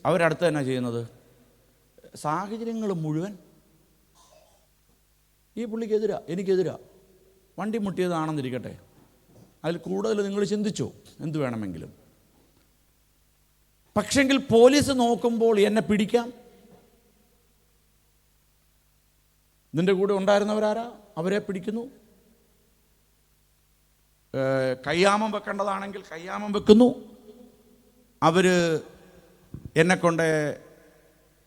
അവരടുത്ത് തന്നെ ചെയ്യുന്നത്, സാഹചര്യങ്ങൾ മുഴുവൻ ഈ പുള്ളിക്കെതിരാ, എനിക്കെതിരാ. വണ്ടി മുട്ടിയതാണെന്നിരിക്കട്ടെ, അതിൽ കൂടുതൽ നിങ്ങൾ ചിന്തിച്ചോ എന്ത് വേണമെങ്കിലും. പക്ഷെങ്കിൽ പോലീസ് നോക്കുമ്പോൾ എന്നെ പിടിക്കാം. നിൻ്റെ കൂടെ ഉണ്ടായിരുന്നവരാരാ? അവരെ പിടിക്കുന്നു. കയ്യാമം വെക്കേണ്ടതാണെങ്കിൽ കയ്യാമം വെക്കുന്നു. അവർ എന്നെ കൊണ്ട്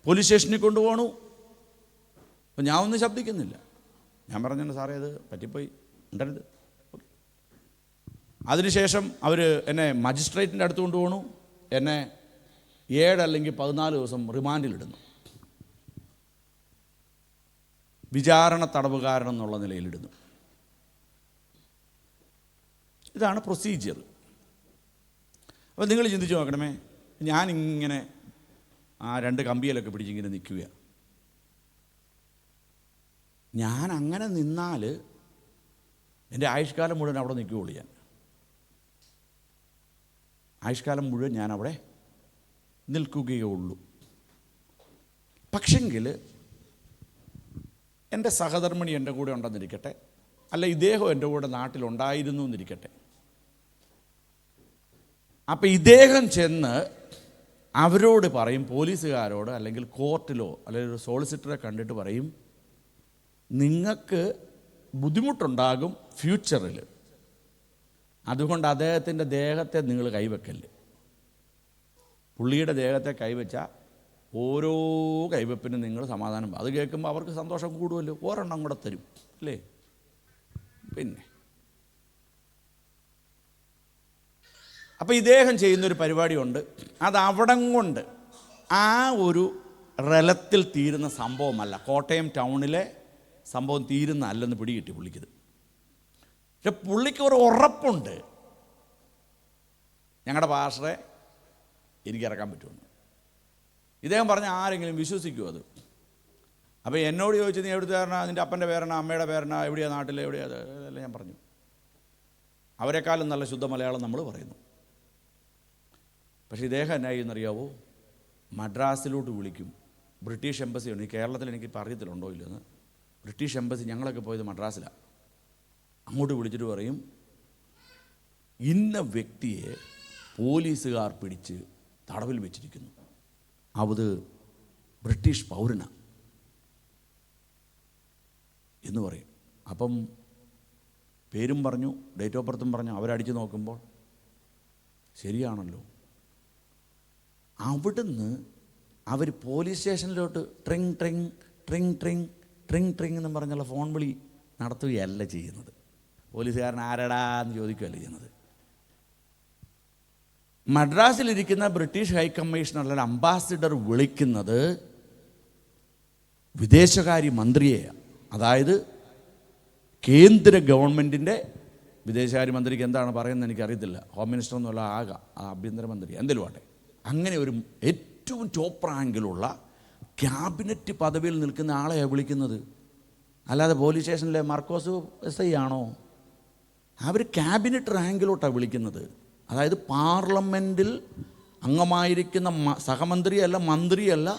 പോലീസ് സ്റ്റേഷനിൽ കൊണ്ടുപോകണു. അപ്പം ഞാൻ ഒന്നും ശബ്ദിക്കുന്നില്ല. ഞാൻ പറഞ്ഞു, സാറേ അത് പറ്റിപ്പോയി, ഉണ്ടരുത്. അതിനുശേഷം അവർ എന്നെ മജിസ്ട്രേറ്റിൻ്റെ അടുത്ത് കൊണ്ടുപോകണു. എന്നെ 7 അല്ലെങ്കിൽ 14 ദിവസം റിമാൻഡിലിടുന്നു. വിചാരണ തടവുകാരൻ എന്നുള്ള നിലയിലിടുന്നു. ഇതാണ് പ്രൊസീജിയർ. അപ്പോൾ നിങ്ങൾ ചിന്തിച്ച് നോക്കണമേ, ഞാനിങ്ങനെ ആ 2 കമ്പിയിലൊക്കെ പിടിച്ചിങ്ങനെ നിൽക്കുക. ഞാൻ അങ്ങനെ നിന്നാൽ എൻ്റെ ആയുഷ്കാലം മുഴുവൻ അവിടെ നിൽക്കുകയുള്ളൂ. ഞാൻ ആയുഷ്കാലം മുഴുവൻ ഞാൻ അവിടെ നിൽക്കുകയേ ഉള്ളൂ. പക്ഷെങ്കിൽ എൻ്റെ സഹധർമ്മിണി എൻ്റെ കൂടെ ഉണ്ടെന്നിരിക്കട്ടെ, അല്ല ഇദ്ദേഹം എൻ്റെ കൂടെ നാട്ടിലുണ്ടായിരുന്നു എന്നിരിക്കട്ടെ. അപ്പം ഇദ്ദേഹം ചെന്ന് അവരോട് പറയും, പോലീസുകാരോട് അല്ലെങ്കിൽ കോർട്ടിലോ അല്ലെങ്കിൽ ഒരു സോളിസിറ്ററെ കണ്ടിട്ട് പറയും, നിങ്ങൾക്ക് ബുദ്ധിമുട്ടുണ്ടാകും ഫ്യൂച്ചറിൽ, അതുകൊണ്ട് അദ്ദേഹത്തിൻ്റെ ദേഹത്തെ നിങ്ങൾ കൈവെക്കല്ലേ. പുള്ളിയുടെ ദേഹത്തെ കൈവച്ചാൽ ഓരോ കൈവെപ്പിനും നിങ്ങൾ സമാധാനം. അത് കേൾക്കുമ്പോൾ അവർക്ക് സന്തോഷം കൂടുമല്ലോ, ഒരെണ്ണം കൂടെ തരും അല്ലേ. പിന്നെ അപ്പോൾ ഇദ്ദേഹം ചെയ്യുന്നൊരു പരിപാടിയുണ്ട്. അത് അവിടം കൊണ്ട് ആ ഒരു റലത്തിൽ തീരുന്ന സംഭവമല്ല, കോട്ടയം ടൗണിലെ സംഭവം തീരുന്ന അല്ലെന്ന് പിടികിട്ടി പുള്ളിക്കിത്. പക്ഷെ പുള്ളിക്ക് ഒരു ഉറപ്പുണ്ട്, ഞങ്ങളുടെ പാസ്റ്ററെ എനിക്കിറക്കാൻ പറ്റുമെന്ന്. ഇദ്ദേഹം പറഞ്ഞ ആരെങ്കിലും വിശ്വസിക്കുമോ അത്? അപ്പോൾ എന്നോട് ചോദിച്ചു, നീ എവിടുത്തെ പേരണ, നിൻ്റെ അപ്പൻ്റെ പേരണ, അമ്മയുടെ പേരണ, എവിടെയാണ്, നാട്ടിൽ എവിടെയാണ്, അതെല്ലാം ഞാൻ പറഞ്ഞു. അവരെക്കാളും നല്ല ശുദ്ധ മലയാളം നമ്മൾ പറയുന്നു. പക്ഷേ ഇദ്ദേഹം എന്നാ ചെയ്യുന്നറിയാവോ? മദ്രാസിലോട്ട് വിളിക്കും, ബ്രിട്ടീഷ് എംബസി ഉണ്ട്. ഈ കേരളത്തിൽ എനിക്കിപ്പോൾ അറിയത്തിലുണ്ടോ ഇല്ലെന്ന്. ബ്രിട്ടീഷ് എംബസി, ഞങ്ങളൊക്കെ പോയത് മദ്രാസിലാണ്. അങ്ങോട്ട് വിളിച്ചിട്ട് പറയും, ഇന്ന വ്യക്തിയെ പോലീസുകാർ പിടിച്ച് തടവിൽ വെച്ചിരിക്കുന്നു, അത് ബ്രിട്ടീഷ് പൗരനാണ് എന്ന് പറയും. അപ്പം പേരും പറഞ്ഞു, ഡേറ്റ് ഓഫ് ബർത്തും പറഞ്ഞു. അവരടിച്ച് നോക്കുമ്പോൾ ശരിയാണല്ലോ. അവിടുന്ന് അവർ പോലീസ് സ്റ്റേഷനിലോട്ട് ട്രിങ് ട്രിങ് ട്രിങ് ട്രിങ് ട്രിങ് ട്രിങ് എന്ന് പറഞ്ഞുള്ള ഫോൺ വിളി നടത്തുകയല്ല ചെയ്യുന്നത്. പോലീസുകാരൻ ആരടാ എന്ന് ചോദിക്കുകയല്ല ചെയ്യുന്നത്. മദ്രാസിലിരിക്കുന്ന ബ്രിട്ടീഷ് ഹൈക്കമ്മീഷണർ അല്ലെങ്കിൽ അംബാസിഡർ വിളിക്കുന്നത് വിദേശകാര്യ മന്ത്രിയെയാണ്. അതായത് കേന്ദ്ര ഗവൺമെൻറ്റിൻ്റെ വിദേശകാര്യമന്ത്രിക്ക് എന്താണ് പറയുന്നത് എനിക്കറിയത്തില്ല. ഹോം മിനിസ്റ്റർ എന്നുള്ള ആഭ്യന്തരമന്ത്രി എന്തെങ്കിലും ആട്ടെ, അങ്ങനെ ഒരു ഏറ്റവും ടോപ്പ് റാങ്കിലുള്ള ക്യാബിനറ്റ് പദവിയിൽ നിൽക്കുന്ന ആളെയാണ് വിളിക്കുന്നത്. അല്ലാതെ പോലീസ് സ്റ്റേഷനിലെ മാർക്കോസ് SI ആണോ? അവർ ക്യാബിനറ്റ് റാങ്കിലോട്ടാണ് വിളിക്കുന്നത്. അതായത് പാർലമെൻറ്റിൽ അംഗമായിരിക്കുന്ന സഹമന്ത്രിയല്ല, മന്ത്രിയല്ല,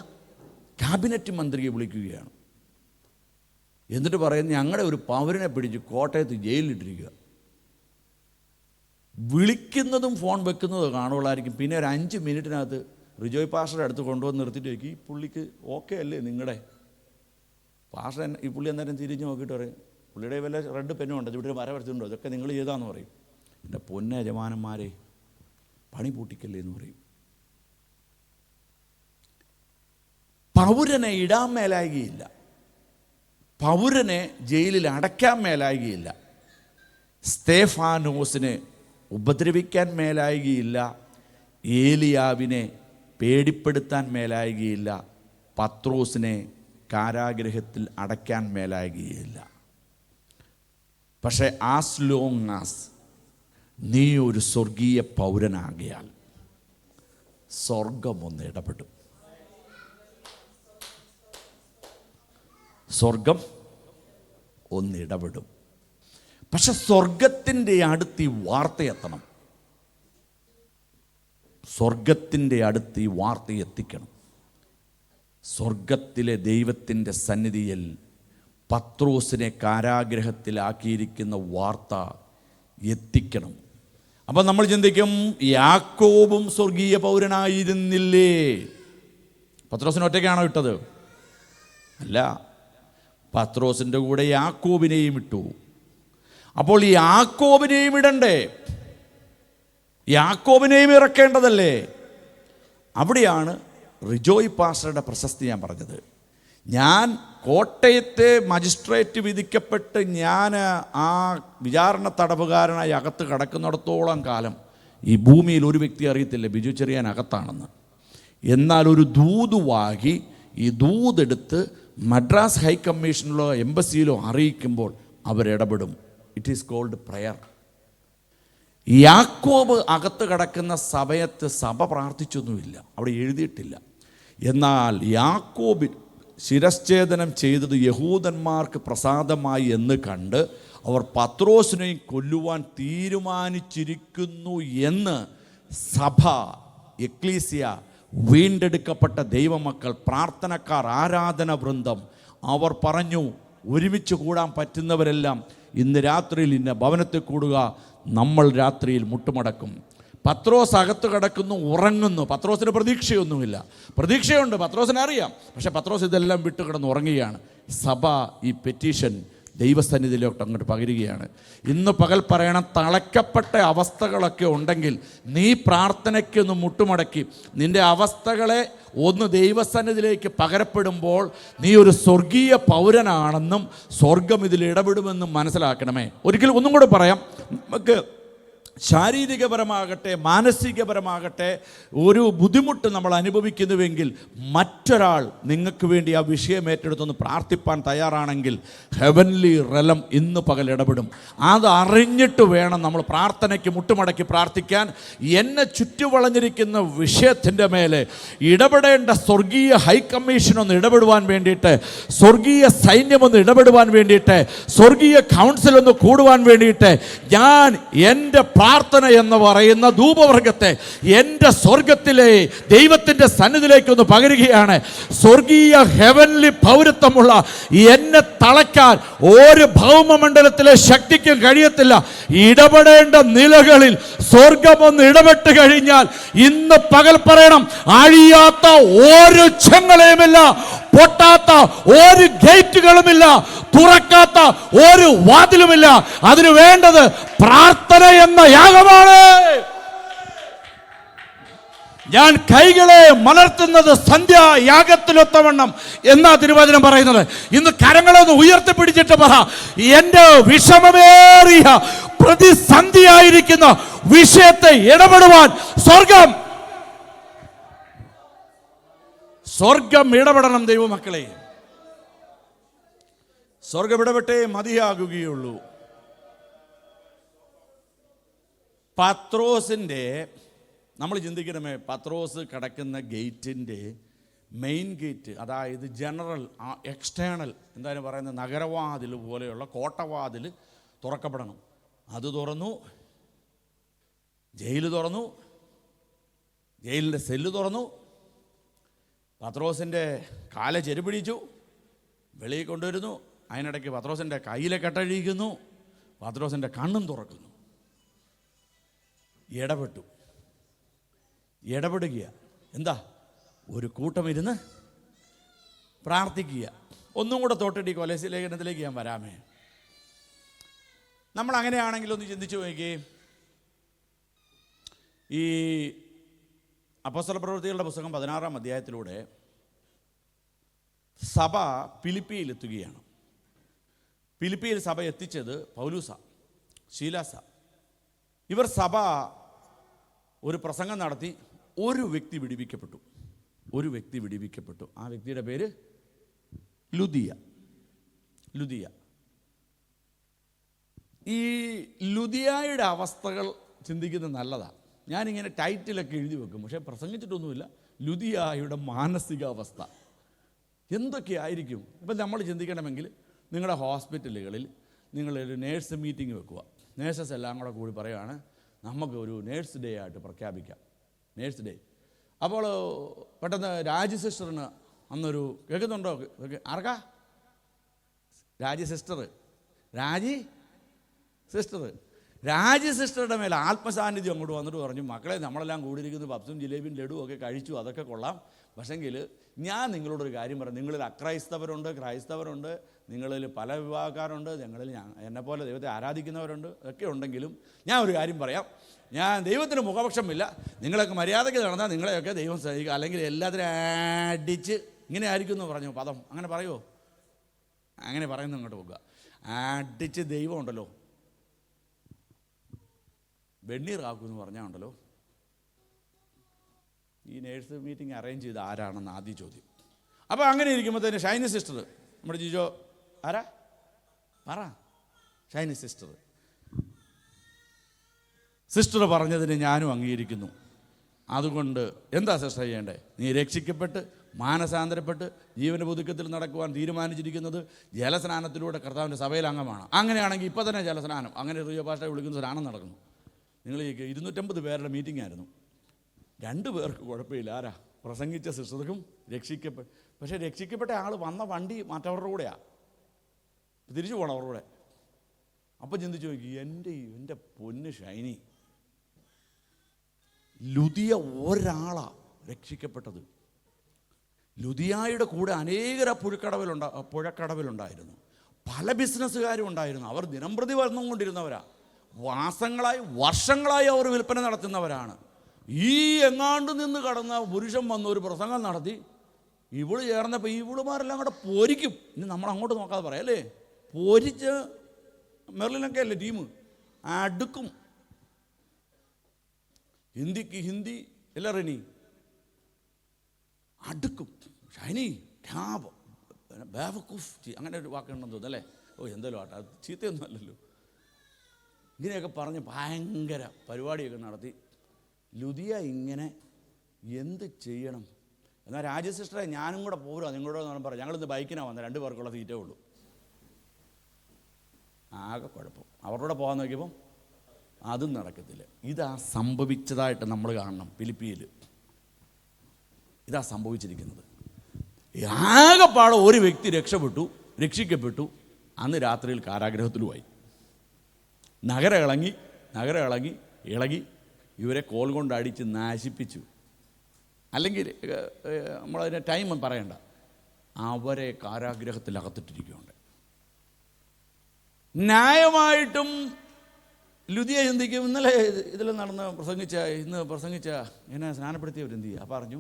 ക്യാബിനറ്റ് മന്ത്രിയെ വിളിക്കുകയാണ്. എന്നിട്ട് പറയുന്നത് ഞങ്ങളുടെ ഒരു പൗരനെ പിടിച്ച് കോട്ടയത്ത് ജയിലിലിട്ടിരിക്കുക. വിളിക്കുന്നതും ഫോൺ വെക്കുന്നതും കാണുള്ളായിരിക്കും. പിന്നെ ഒരു 5 മിനിറ്റിനകത്ത് റിജോയ് പാസ്റ്ററുടെ അടുത്ത് കൊണ്ടുവന്ന് നിർത്തിയിട്ട് ചോദിക്കും, ഈ പുള്ളിക്ക് ഓക്കെ അല്ലേ നിങ്ങളുടെ പാസ്റ്റർ? ഈ പുള്ളി അന്നേരം തിരിഞ്ഞ് നോക്കിയിട്ട് പറയും, പുള്ളിയുടെ വല്ല റെഡ് പെന്നും ഉണ്ട്, ഇവിടെ വര വരച്ചിട്ടുണ്ടോ, ഇതൊക്കെ നിങ്ങൾ ചെയ്താന്ന് പറയും. എൻ്റെ പൊന്ന യജമാനന്മാരെ, പണി പൂട്ടിക്കല്ലേ എന്ന് പറയും. പൗരനെ ഇടാൻ മേലാകുകയില്ല, പൗരനെ ജയിലിൽ അടയ്ക്കാൻ മേലാകുകയില്ല, സ്തേഫാനോസിനെ ഉപദ്രവിക്കാൻ മേലാകുകയില്ല, ഏലിയാവിനെ പേടിപ്പെടുത്താൻ മേലാകുകയില്ല, പത്രോസിനെ കാരാഗൃഹത്തിൽ അടയ്ക്കാൻ മേലാകുകയില്ല. പക്ഷേ ആസ് ലോങ് ആസ് നീ ഒരു സ്വർഗീയ പൗരനാകിയാൽ സ്വർഗം ഒന്ന് ഇടപെടും. സ്വർഗം ഒന്ന് ഇടപെടും. പക്ഷെ സ്വർഗത്തിൻ്റെ അടുത്ത് ഈ വാർത്ത എത്തണം. സ്വർഗത്തിൻ്റെ അടുത്ത് ഈ വാർത്ത എത്തിക്കണം. സ്വർഗത്തിലെ ദൈവത്തിൻ്റെ സന്നിധിയിൽ പത്രോസിനെ കാരാഗൃഹത്തിലാക്കിയിരിക്കുന്ന വാർത്ത എത്തിക്കണം. അപ്പം നമ്മൾ ചിന്തിക്കും, യാക്കോബും സ്വർഗീയ പൗരനായിരുന്നില്ലേ? പത്രോസിനെ ഒറ്റയ്ക്കാണോ ഇട്ടത്? അല്ല, പത്രോസിൻ്റെ കൂടെ യാക്കോബിനെയും ഇട്ടു. അപ്പോൾ ഈ യാക്കോബിനെയും ഇടണ്ടേ? യാക്കോബിനെയും ഇറക്കേണ്ടതല്ലേ? അവിടെയാണ് റിജോയ് പാസ്റ്ററുടെ പ്രശസ്തി ഞാൻ പറഞ്ഞത്. ഞാൻ കോട്ടയത്തെ മജിസ്ട്രേറ്റ് വിധിക്കപ്പെട്ട് ഞാൻ ആ വിചാരണ തടവുകാരനായി അകത്ത് കിടക്കുന്നിടത്തോളം കാലം ഈ ഭൂമിയിൽ ഒരു വ്യക്തി അറിയത്തില്ല ബിജു ചെറിയാൻ അകത്താണെന്ന്. എന്നാൽ ഒരു ദൂത് വാങ്ങി ഈ ദൂതെടുത്ത് മദ്രാസ് ഹൈക്കമ്മീഷനിലോ എംബസിയിലോ അറിയിക്കുമ്പോൾ അവരിടപെടും. It is called prayer. യാക്കോബ് അകത്ത് കിടക്കുന്ന സമയത്ത് സഭ പ്രാർത്ഥിച്ചൊന്നുമില്ല, അവിടെ എഴുതിയിട്ടില്ല. എന്നാൽ യാക്കോബ് ശിരശ്ഛേദനം ചെയ്തത് യഹൂദന്മാർക്ക് പ്രസാദമായി എന്ന് കണ്ട് അവർ പത്രോസിനെയും കൊല്ലുവാൻ തീരുമാനിച്ചിരിക്കുന്നു എന്ന് സഭ, എക്ലീസിയ, വീണ്ടെടുക്കപ്പെട്ട ദൈവമക്കൾ, പ്രാർത്ഥനക്കാർ, ആരാധന വൃന്ദം അവർ പറഞ്ഞു, ഒരുമിച്ച് കൂടാൻ പറ്റുന്നവരെല്ലാം ഇന്ന് രാത്രിയിൽ ഇന്ന ഭവനത്തിൽ കൂടുക, നമ്മൾ രാത്രിയിൽ മുട്ടുമടക്കും. പത്രോസ് അകത്ത് കിടക്കുന്നു, ഉറങ്ങുന്നു. പത്രോസിന് പ്രതീക്ഷയൊന്നുമില്ല. പ്രതീക്ഷയുണ്ട്, പത്രോസിനെ അറിയാം. പക്ഷേ പത്രോസ് ഇതെല്ലാം വിട്ട് കിടന്ന് ഉറങ്ങുകയാണ്. സഭ ഈ പെറ്റീഷൻ ദൈവസന്നിധിയിലോട്ട് അങ്ങോട്ട് പകരുകയാണ്. ഇന്ന് പകൽ പറയണം, തളയ്ക്കപ്പെട്ട അവസ്ഥകളൊക്കെ ഉണ്ടെങ്കിൽ നീ പ്രാർത്ഥനയ്ക്കൊന്ന് മുട്ടുമടക്കി നിൻ്റെ അവസ്ഥകളെ ഒന്ന് ദൈവസന്നിധിയിലേക്ക് പകരപ്പെടുമ്പോൾ നീ ഒരു സ്വർഗീയ പൗരനാണെന്നും സ്വർഗം ഇതിൽ ഇടപെടുമെന്നും മനസ്സിലാക്കണമേ. ഒരിക്കലും ഒന്നും കൂടെ പറയാം, നമുക്ക് ശാരീരികപരമാകട്ടെ മാനസികപരമാകട്ടെ ഒരു ബുദ്ധിമുട്ട് നമ്മൾ അനുഭവിക്കുന്നുവെങ്കിൽ മറ്റൊരാൾ നിങ്ങൾക്ക് വേണ്ടി ആ വിഷയം ഏറ്റെടുത്തൊന്ന് പ്രാർത്ഥിപ്പാൻ തയ്യാറാണെങ്കിൽ ഹെവൻലി റെലം ഇന്ന് പകൽ ഇടപെടും. അത് അറിഞ്ഞിട്ട് വേണം നമ്മൾ പ്രാർത്ഥനയ്ക്ക് മുട്ടുമടക്കി പ്രാർത്ഥിക്കാൻ. എന്നെ ചുറ്റുവളഞ്ഞിരിക്കുന്ന വിഷയത്തിൻ്റെ മേലെ ഇടപെടേണ്ട സ്വർഗീയ ഹൈക്കമ്മീഷൻ ഒന്ന് ഇടപെടുവാൻ വേണ്ടിയിട്ട്, സ്വർഗീയ സൈന്യമൊന്ന് ഇടപെടുവാൻ വേണ്ടിയിട്ട്, സ്വർഗീയ കൗൺസിൽ ഒന്ന് കൂടുവാൻ വേണ്ടിയിട്ട് ഞാൻ എൻ്റെ പ്രാർത്ഥന എന്ന് പറയുന്ന ധൂപവർഗത്തെ എൻ്റെ സ്വർഗത്തിലെ ദൈവത്തിൻ്റെ സന്നിധിയിലേക്കൊന്ന് പകരുകയാണ്. സ്വർഗീയ ഹെവൻലി പൗരത്വമുള്ള എന്നെ തളയ്ക്കാൻ ഒരു ഭൗമമണ്ഡലത്തിലെ ശക്തിക്കും കഴിയത്തില്ല. ഇടപെടേണ്ട നിലകളിൽ സ്വർഗമൊന്ന് ഇടപെട്ട് കഴിഞ്ഞാൽ ഇന്ന് പകൽ പറയണം, അഴിയാത്ത ഒരു ചങ്ങലയുമില്ല, പൊട്ടാത്ത ഒരു ഗേറ്റുകളുമില്ല, തുറക്കാത്ത ഒരു വാതിലുമില്ല. അതിനു വേണ്ടത് പ്രാർത്ഥന എന്ന യാഗമാണ്. ഞാൻ കൈകളെ മലർത്തുന്നത് സന്ധ്യായാഗത്തിലൊത്തവണ്ണം എന്നാ തിരുവചനം പറയുന്നത്. ഇന്ന് കരങ്ങളൊന്ന് ഉയർത്തിപ്പിടിച്ചിട്ട് പറ, എൻ്റെ വിഷമമേറിയ പ്രതിസന്ധിയായിരിക്കുന്ന വിഷയത്തെ ഇടപെടുവാൻ സ്വർഗം ഇടപെടണം. ദൈവമക്കളെ, സ്വർഗം ഇടപെട്ടേ മതിയാകുകയുള്ളൂ. പത്രോസിൻ്റെ, നമ്മൾ ചിന്തിക്കണമേ, പത്രോസ് കിടക്കുന്ന ഗേറ്റിൻ്റെ മെയിൻ ഗേറ്റ്, അതായത് ജനറൽ എക്സ്റ്റേണൽ എന്താണ് പറയുന്നത്, നഗരവാതിൽ പോലെയുള്ള കോട്ടവാതിൽ തുറക്കപ്പെടണം. അത് തുറന്നു, ജയിൽ തുറന്നു, ജയിലിൻ്റെ സെല്ല് തുറന്നു. പത്രോസിൻ്റെ കാല ചെരുപിടിച്ചു, വെളിയിൽ കൊണ്ടുവരുന്നു. അതിനിടയ്ക്ക് പത്രോസിൻ്റെ കയ്യിലെ കെട്ടഴിക്കുന്നു, പത്രോസിൻ്റെ കണ്ണും തുറക്കുന്നു. ഇടപെടുക എന്താ? ഒരു കൂട്ടം ഇരുന്ന് പ്രാർത്ഥിക്കുക. ഒന്നും കൂടെ തൊട്ടിട്ട് ഈ കൊലോസ്യ ലേഖനത്തിലേക്ക് ഞാൻ വരാമേ. നമ്മൾ അങ്ങനെയാണെങ്കിൽ ഒന്ന് ചിന്തിച്ചു നോക്കിയേ. ഈ അപ്പോസ്തലപ്രവൃത്തികളുടെ പുസ്തകം 16-ാം അധ്യായത്തിലൂടെ സഭ ഫിലിപ്പിയിലെത്തുകയാണ്. ഫിലിപ്പിയിൽ സഭ എത്തിച്ചത് പൗലൂസ, ശീലാസ. ഇവർ സഭ ഒരു പ്രസംഗം നടത്തി. ഒരു വ്യക്തി വിടിവിക്കപ്പെട്ടു. ആ വ്യക്തിയുടെ പേര് ലുദിയ. ഈ ലുദിയായുടെ അവസ്ഥകൾ ചിന്തിക്കുന്നത് നല്ലതാണ്. ഞാനിങ്ങനെ ടൈറ്റിലൊക്കെ എഴുതി വെക്കും, പക്ഷേ പ്രസംഗിച്ചിട്ടൊന്നുമില്ല. ലുദിയായുടെ മാനസികാവസ്ഥ എന്തൊക്കെയായിരിക്കും? ഇപ്പം നമ്മൾ ചിന്തിക്കണമെങ്കിൽ നിങ്ങളുടെ ഹോസ്പിറ്റലുകളിൽ നിങ്ങളൊരു നേഴ്സ് മീറ്റിംഗ് വെക്കുക. നേഴ്സസ് എല്ലാം കൂടി പറയുകയാണ്, നമുക്ക് ഒരു നേഴ്സ് ഡേ ആയിട്ട് പ്രഖ്യാപിക്കാം, നേഴ്സ് ഡേ. അപ്പോൾ പെട്ടെന്ന് രാജി സിസ്റ്ററിന് അന്നൊരു, കേൾക്കുന്നുണ്ടോ? ആർക്കാ? രാജി സിസ്റ്ററുടെ മേലെ ആത്മസാന്നിധ്യം അങ്ങോട്ട് വന്നിട്ട് പറഞ്ഞു, മക്കളെ, നമ്മളെല്ലാം കൂടിയിരിക്കുന്നത് പപ്സും ജിലേബിയും ലഡുവും ഒക്കെ കഴിച്ചു, അതൊക്കെ കൊള്ളാം. പക്ഷെങ്കിൽ ഞാൻ നിങ്ങളോടൊരു കാര്യം പറയാം. നിങ്ങളിൽ അക്രൈസ്തവരുണ്ട്, ക്രൈസ്തവരുണ്ട്, നിങ്ങളിൽ പല വിഭാഗക്കാരുണ്ട്, ഞങ്ങളിൽ എന്നെപ്പോലെ ദൈവത്തെ ആരാധിക്കുന്നവരുണ്ട്, ഒക്കെ ഉണ്ടെങ്കിലും ഞാൻ ഒരു കാര്യം പറയാം. ഞാൻ ദൈവത്തിന് മുഖപക്ഷമില്ല. നിങ്ങളൊക്കെ മര്യാദയ്ക്ക് നടന്നാൽ നിങ്ങളെയൊക്കെ ദൈവം സഹിക്കുക, അല്ലെങ്കിൽ എല്ലാത്തിനും അടിച്ച് ഇങ്ങനെ ആയിരിക്കും എന്ന് പറഞ്ഞു. പദം അങ്ങനെ പറയുമോ? അങ്ങനെ പറയുന്നത് ഇങ്ങോട്ട് പോകുക. അടിച്ച് ദൈവം ഉണ്ടല്ലോ വെണ്ണീറാക്കുമെന്ന് പറഞ്ഞാൽ ഉണ്ടല്ലോ. ഈ നേഴ്സ് മീറ്റിംഗ് അറേഞ്ച് ചെയ്ത് ആരാണെന്ന് ആദ്യം ചോദ്യം. അപ്പോൾ അങ്ങനെ ഇരിക്കുമ്പോഴത്തേന് ഷൈനി സിസ്റ്റർ, നമ്മുടെ ജിജോ, ആരാ പറ, ഷൈനി സിസ്റ്റർ പറഞ്ഞതിന് ഞാനും അംഗീകരിക്കുന്നു. അതുകൊണ്ട് എന്താ സിസ്റ്റർ ചെയ്യേണ്ടേ? നീ രക്ഷിക്കപ്പെട്ട് മാനസാന്തരപ്പെട്ട് ജീവൻ്റെ പുതുക്കത്തിൽ നടക്കുവാൻ തീരുമാനിച്ചിരിക്കുന്നത് ജലസ്നാനത്തിലൂടെ കർത്താവിൻ്റെ സഭയിൽ അംഗമാണ്. അങ്ങനെയാണെങ്കിൽ ഇപ്പോൾ തന്നെ ജലസ്നാനം, അങ്ങനെ റിയോ ഭാഷയെ വിളിക്കുന്ന സ്നാനം നടക്കുന്നു. നിങ്ങൾ 250 പേരുടെ മീറ്റിംഗ് ആയിരുന്നു. 2 പേർക്ക് കുഴപ്പമില്ല. ആരാ? പ്രസംഗിച്ച സിസ്റ്റർക്കും പക്ഷേ രക്ഷിക്കപ്പെട്ട ആൾ വന്ന വണ്ടി മറ്റവരുടെ കൂടെയാണ്, തിരിച്ചു പോകണം അവരുടെ കൂടെ. അപ്പോൾ ചിന്തിച്ചു നോക്കി, എൻ്റെ പൊന്ന് ഷൈനി, ലുദിയ ഒരാളാ രക്ഷിക്കപ്പെട്ടത്. ലുദിയായുടെ കൂടെ അനേകര പുഴക്കടവിലുണ്ടായിരുന്നു. പല ബിസിനസ്സുകാരും ഉണ്ടായിരുന്നു. അവർ ദിനംപ്രതി വന്നുകൊണ്ടിരുന്നവരാ. വർഷങ്ങളായി അവർ വിൽപ്പന നടത്തുന്നവരാണ്. ഈ എങ്ങാണ്ട് നിന്ന് കടന്ന പുരുഷൻ വന്ന് ഒരു പ്രസംഗം നടത്തി. ഇവള് ചേർന്നപ്പോൾ ഇവളുമാരെല്ലാം കൂടെ പോരിക്കും. ഇനി നമ്മൾ അങ്ങോട്ട് നോക്കാതെ പറയാം അല്ലേ, പോരിച്ച് മെർലിനൊക്കെ അല്ലേ ടീം അടുക്കും. ഹിന്ദിക്ക് ഹിന്ദി അല്ല റെനി, അടുക്കും. ഷൈനി ബേവക്കൂഫ് അങ്ങനെ ഒരു വാക്കുണ്ടെന്ന് തോന്നുന്നു അല്ലേ? ഓ എന്തായാലും ആട്ടെ, അത് ചീത്തയൊന്നും അല്ലല്ലോ. ഇങ്ങനെയൊക്കെ പറഞ്ഞ് ഭയങ്കര പരിപാടിയൊക്കെ നടത്തി. ലുദിയ ഇങ്ങനെ എന്ത് ചെയ്യണം? എന്നാൽ രാജസിസ്റ്ററെ ഞാനും കൂടെ പോരാ നിങ്ങളോട് പറയാം, ഞങ്ങളിന്ന് ബൈക്കിനാണ് വന്നത്, 2 പേർക്കുള്ള സീറ്റേ ഉള്ളൂ. ആകെ കുഴപ്പം. അവരുടെ കൂടെ പോകാൻ നോക്കിയപ്പം അതും നടക്കത്തില്ല. ഇതാ സംഭവിച്ചതായിട്ട് നമ്മൾ കാണണം. ഫിലിപ്പിയിൽ ഇതാ സംഭവിച്ചിരിക്കുന്നത്. ആകെപ്പാടെ ഒരു വ്യക്തി രക്ഷിക്കപ്പെട്ടു. അന്ന് രാത്രിയിൽ കാരാഗ്രഹത്തിലുമായി. നഗരം ഇളകി ഇവരെ കോൽ കൊണ്ട് അടിച്ച് നാശിപ്പിച്ചു. അല്ലെങ്കിൽ നമ്മളതിൻ്റെ ടൈം പറയണ്ട, അവരെ കാരാഗ്രഹത്തിലകത്തിട്ടിരിക്കുകയുണ്ട്. ന്യായമായിട്ടും ലുദിയ ചിന്തിക്കും, ഇന്നലെ ഇതിൽ ഇന്ന് പ്രസംഗിച്ച എന്നെ സ്നാനപ്പെടുത്തിയവരെന്ത് ചെയ്യുക? പറഞ്ഞു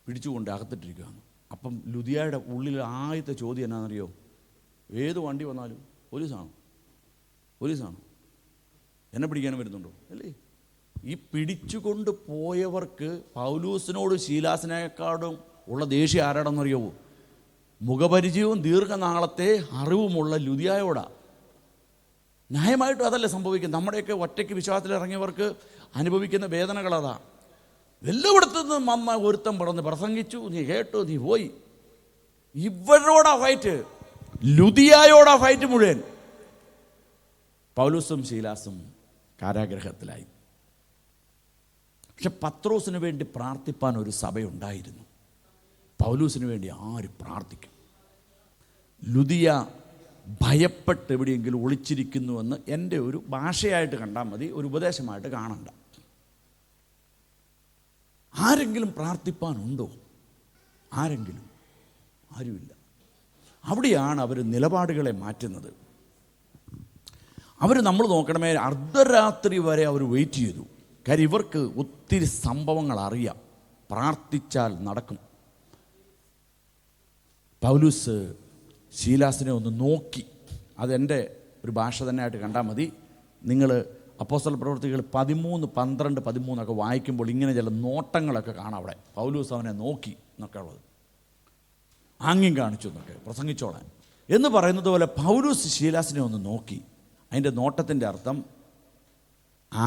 പിടിച്ചുകൊണ്ട് അകത്തിട്ടിരിക്കുകയാണ്. അപ്പം ലുദിയയുടെ ഉള്ളിൽ ആദ്യത്തെ ചോദ്യം എന്നാണെന്നറിയോ? ഏത് വണ്ടി വന്നാലും പോലീസാണ് എന്നെ പിടിക്കാനും വരുന്നുണ്ടോ? അല്ലേ? ഈ പിടിച്ചുകൊണ്ട് പോയവർക്ക് പൗലൂസിനോട് ശീലാസിനേക്കാളും ഉള്ള ദേഷ്യം ആരാടെന്നറിയാവോ? മുഖപരിചയവും ദീർഘനാളത്തെ അറിവുമുള്ള ലുദിയായോടാ. ന്യായമായിട്ടും അതല്ലേ സംഭവിക്കും. നമ്മുടെയൊക്കെ ഒറ്റയ്ക്ക് വിശ്വാസത്തിൽ ഇറങ്ങിയവർക്ക് അനുഭവിക്കുന്ന വേദനകളതാ. എല്ലായിടത്തു നിന്നും വന്ന ഒരുത്തം പ്രസംഗിച്ചു, നീ കേട്ടു, നീ പോയി. ഇവരോടാ ഫൈറ്റ്, ലുദിയായോടാ ഫൈറ്റ് മുഴുവൻ. പൗലൂസും ശീലാസും കാരാഗ്രഹത്തിലായി. പക്ഷെ പത്രോസിന് വേണ്ടി പ്രാർത്ഥിപ്പാൻ ഒരു സഭയുണ്ടായിരുന്നു. പൗലൂസിന് വേണ്ടി ആര് പ്രാർത്ഥിക്കും? ലുദിയ ഭയപ്പെട്ട് എവിടെയെങ്കിലും ഒളിച്ചിരിക്കുന്നുവെന്ന് എൻ്റെ ഒരു ഭാഷയായിട്ട് കണ്ടാൽ മതി, ഒരു ഉപദേശമായിട്ട് കാണണ്ട. ആരെങ്കിലും പ്രാർത്ഥിപ്പാനുണ്ടോ? ആരുമില്ല. അവിടെയാണ് അവർ നിലപാടുകളെ മാറ്റുന്നത്. നമ്മൾ നോക്കണമേ, അർദ്ധരാത്രി വരെ അവർ വെയിറ്റ് ചെയ്തു. കാര്യം ഇവർക്ക് ഒത്തിരി സംഭവങ്ങൾ അറിയാം, പ്രാർത്ഥിച്ചാൽ നടക്കും. പൗലൂസ് ശീലാസിനെ ഒന്ന് നോക്കി. അതെൻ്റെ ഒരു ഭാഷ തന്നെയായിട്ട് കണ്ടാൽ മതി. നിങ്ങൾ അപ്പോസ്തല പ്രവൃത്തികൾ 13, 12, 13 വായിക്കുമ്പോൾ ഇങ്ങനെ ചില നോട്ടങ്ങളൊക്കെ കാണാം. അവിടെ പൗലൂസ് അവനെ നോക്കി എന്നൊക്കെ ഉള്ളത്, ആംഗ്യം കാണിച്ചു എന്നൊക്കെ, പ്രസംഗിച്ചോളാൻ എന്ന് പറയുന്നത് പോലെ പൗലൂസ് ശീലാസിനെ ഒന്ന് നോക്കി. അതിൻ്റെ നോട്ടത്തിൻ്റെ അർത്ഥം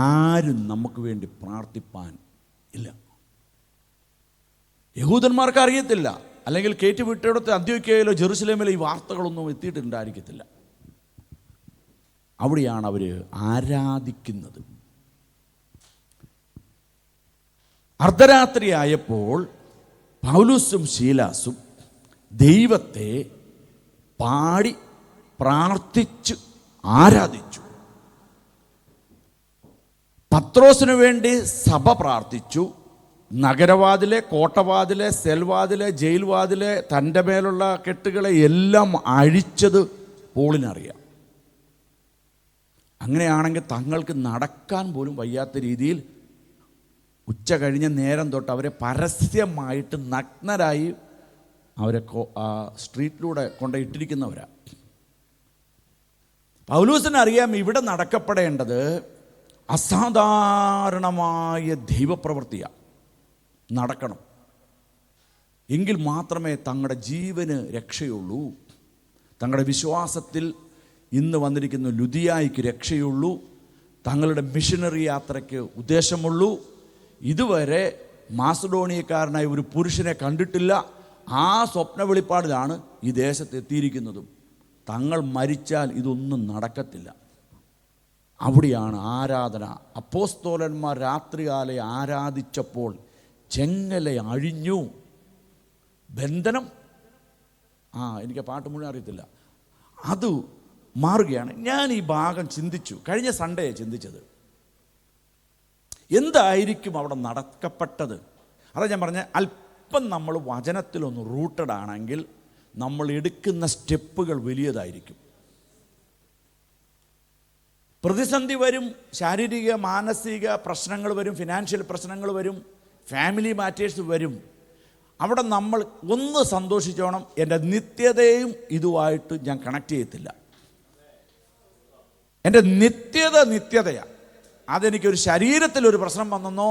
ആരും നമുക്ക് വേണ്ടി പ്രാർത്ഥിപ്പാൻ ഇല്ല. യഹൂദന്മാർക്ക് അറിയത്തില്ല, അല്ലെങ്കിൽ കയറ്റി വിട്ടിടത്ത് അന്ത്യോക്യയിലോ ജെറുസലേമിലോ ഈ വാർത്തകളൊന്നും എത്തിയിട്ടുണ്ടായിരിക്കത്തില്ല. അവിടെയാണ് അവർ ആരാധിക്കുന്നത്. അർദ്ധരാത്രി ആയപ്പോൾ പൗലൂസും ശീലാസും ദൈവത്തെ പാടി പ്രാർത്ഥിച്ച് ആരാധിച്ചു. പത്രോസിനു വേണ്ടി സഭ പ്രാർത്ഥിച്ചു. നഗരവാതിലെ, കോട്ടവാതിലെ, സെൽവാതിലെ, ജയിൽ വാതിലെ, തൻ്റെ മേലുള്ള കെട്ടുകളെ എല്ലാം അഴിച്ചത് പോളിനറിയാം. അങ്ങനെയാണെങ്കിൽ തങ്ങൾക്ക് നടക്കാൻ പോലും വയ്യാത്ത രീതിയിൽ ഉച്ച കഴിഞ്ഞ നേരം തൊട്ട് അവരെ പരസ്യമായിട്ട് നഗ്നരായി അവരെ സ്ട്രീറ്റിലൂടെ കൊണ്ടിട്ടിരിക്കുന്നവരാണ്. പൗലൂസിനറിയാം ഇവിടെ നടക്കപ്പെടേണ്ടത് അസാധാരണമായ ദൈവപ്രവൃത്തിയാണ്, നടക്കണം. എങ്കിൽ മാത്രമേ തങ്ങളുടെ ജീവന് രക്ഷയുള്ളൂ, തങ്ങളുടെ വിശ്വാസത്തിൽ ഇന്ന് വന്നിരിക്കുന്ന ലുദിയായ്ക്ക് രക്ഷയുള്ളൂ, തങ്ങളുടെ മിഷനറി യാത്രയ്ക്ക് ഉദ്ദേശമുള്ളൂ. ഇതുവരെ മാസഡോണിയക്കാരനായ ഒരു പുരുഷനെ കണ്ടിട്ടില്ല. ആ സ്വപ്ന വെളിപ്പാടിലാണ് ഈ ദേശത്ത് എത്തിയിരിക്കുന്നതും. തങ്ങൾ മരിച്ചാൽ ഇതൊന്നും നടക്കത്തില്ല. അവിടെയാണ് ആരാധന. അപ്പോസ്തോലന്മാർ രാത്രികാലെ ആരാധിച്ചപ്പോൾ ചെങ്ങല അഴിഞ്ഞു, ബന്ധനം, എനിക്ക് പാട്ട് മുഴുവൻ അറിയത്തില്ല, അത് മാറുകയാണ്. ഞാൻ ഈ ഭാഗം ചിന്തിച്ചു, കഴിഞ്ഞ സൺഡേ ചിന്തിച്ചത്, എന്തായിരിക്കും അവിടെ നടക്കപ്പെട്ടത്. അതാ ഞാൻ പറഞ്ഞ, അല്പം നമ്മൾ വചനത്തിലൊന്ന് റൂട്ടഡ് ആണെങ്കിൽ നമ്മൾ എടുക്കുന്ന സ്റ്റെപ്പുകൾ വലിയതായിരിക്കും. പ്രതിസന്ധി വരും, ശാരീരിക മാനസിക പ്രശ്നങ്ങൾ വരും, ഫിനാൻഷ്യൽ പ്രശ്നങ്ങൾ വരും, ഫാമിലി മാറ്റേഴ്സ് വരും. അവിടെ നമ്മൾ ഒന്ന് സന്തോഷിച്ചോണം, എൻ്റെ നിത്യതയും ഇതുമായിട്ട് ഞാൻ കണക്ട് ചെയ്യത്തില്ല. എൻ്റെ നിത്യതയാണ്. അതെനിക്കൊരു ശരീരത്തിലൊരു പ്രശ്നം വന്നെന്നോ,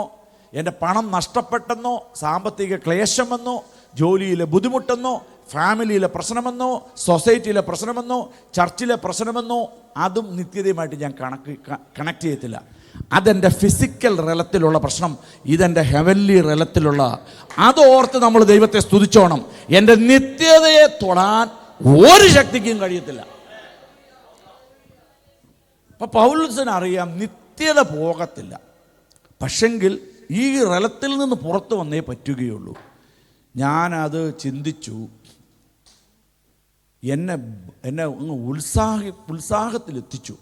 എൻ്റെ പണം നഷ്ടപ്പെട്ടെന്നോ, സാമ്പത്തിക ക്ലേശമെന്നോ, ജോലിയിലെ ബുദ്ധിമുട്ടെന്നോ, ഫാമിലിയിലെ പ്രശ്നമെന്നോ, സൊസൈറ്റിയിലെ പ്രശ്നമെന്നോ, ചർച്ചിലെ പ്രശ്നമെന്നോ, അതും നിത്യതയുമായിട്ട് ഞാൻ കണക്ട് ചെയ്യത്തില്ല. അതെൻ്റെ ഫിസിക്കൽ റലത്തിലുള്ള പ്രശ്നം, ഇതെൻ്റെ ഹെവൻലി റലത്തിലുള്ള. അതോർത്ത് നമ്മൾ ദൈവത്തെ സ്തുതിച്ചോണം. എൻ്റെ നിത്യതയെ തൊടാൻ ഒരു ശക്തിക്കും കഴിയത്തില്ല. അപ്പം പൗലോസിന് അറിയാം നിത്യത പോകത്തില്ല, പക്ഷെങ്കിൽ ഈ റലത്തിൽ നിന്ന് പുറത്തു വന്നേ പറ്റുകയുള്ളൂ. ഞാനത് ചിന്തിച്ചു, എന്നെ അങ്ങ് ഉത്സാഹത്തിലെത്തിച്ചു.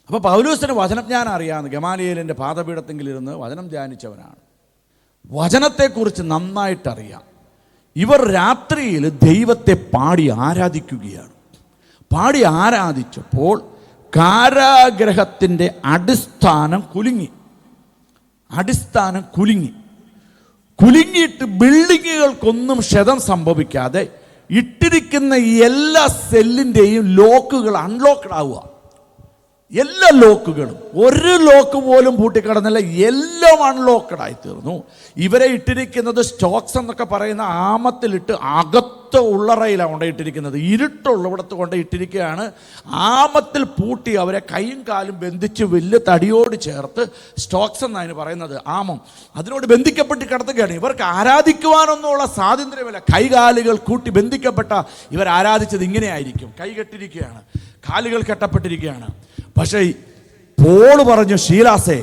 അപ്പോൾ പൗലോസിന് വചനജ്ഞാനം അറിയാമെന്ന്. ഗമാലിയേലിൻ്റെ പാദപീഠത്തെങ്കിലിരുന്ന് വചനം ധ്യാനിച്ചവനാണ്. വചനത്തെക്കുറിച്ച് നന്നായിട്ടറിയാം. ഇവർ രാത്രിയിൽ ദൈവത്തെ പാടി ആരാധിക്കുകയാണ്. പാടി ആരാധിച്ചപ്പോൾ കാരാഗ്രഹത്തിൻ്റെ അടിസ്ഥാനം കുലുങ്ങിയിട്ട് ബിൽഡിങ്ങുകൾക്കൊന്നും ക്ഷതം സംഭവിക്കാതെ ഇട്ടിരിക്കുന്ന എല്ലാ സെല്ലിൻ്റെയും ലോക്കുകൾ അൺലോക്ക്ഡ് ആവുക. എല്ലാ ലോക്കുകളും, ഒരു ലോക്ക് പോലും പൂട്ടിക്കിടന്നില്ല, എല്ലാം അൺലോക്ക്ഡ് ആയി തീർന്നു. ഇവരെ ഇട്ടിരിക്കുന്നത് സ്റ്റോക്സ് എന്നൊക്കെ പറയുന്ന ആമത്തിലിട്ട് അകത്ത് ഉള്ളറയിലാണ് കൊണ്ടിട്ടിരിക്കുന്നത്. ഇരുട്ടുള്ളവിടത്ത് കൊണ്ട് ഇട്ടിരിക്കുകയാണ്. ആമത്തിൽ പൂട്ടി അവരെ കൈയും കാലും ബന്ധിച്ച് വലിയ തടിയോട് ചേർത്ത്, സ്റ്റോക്സ് എന്നതിന് പറയുന്നത് ആമം, അതിനോട് ബന്ധിക്കപ്പെട്ട് കിടത്തുകയാണ്. ഇവർക്ക് ആരാധിക്കുവാനൊന്നുമുള്ള സ്വാതന്ത്ര്യമില്ല. കൈകാലുകൾ കൂട്ടി ബന്ധിക്കപ്പെട്ട ഇവർ ആരാധിച്ചത് ഇങ്ങനെയായിരിക്കും. കൈ കെട്ടിരിക്കുകയാണ്, കാലുകൾ കെട്ടപ്പെട്ടിരിക്കുകയാണ്. പക്ഷേ പോൾ പറഞ്ഞു, ശീലാസേ,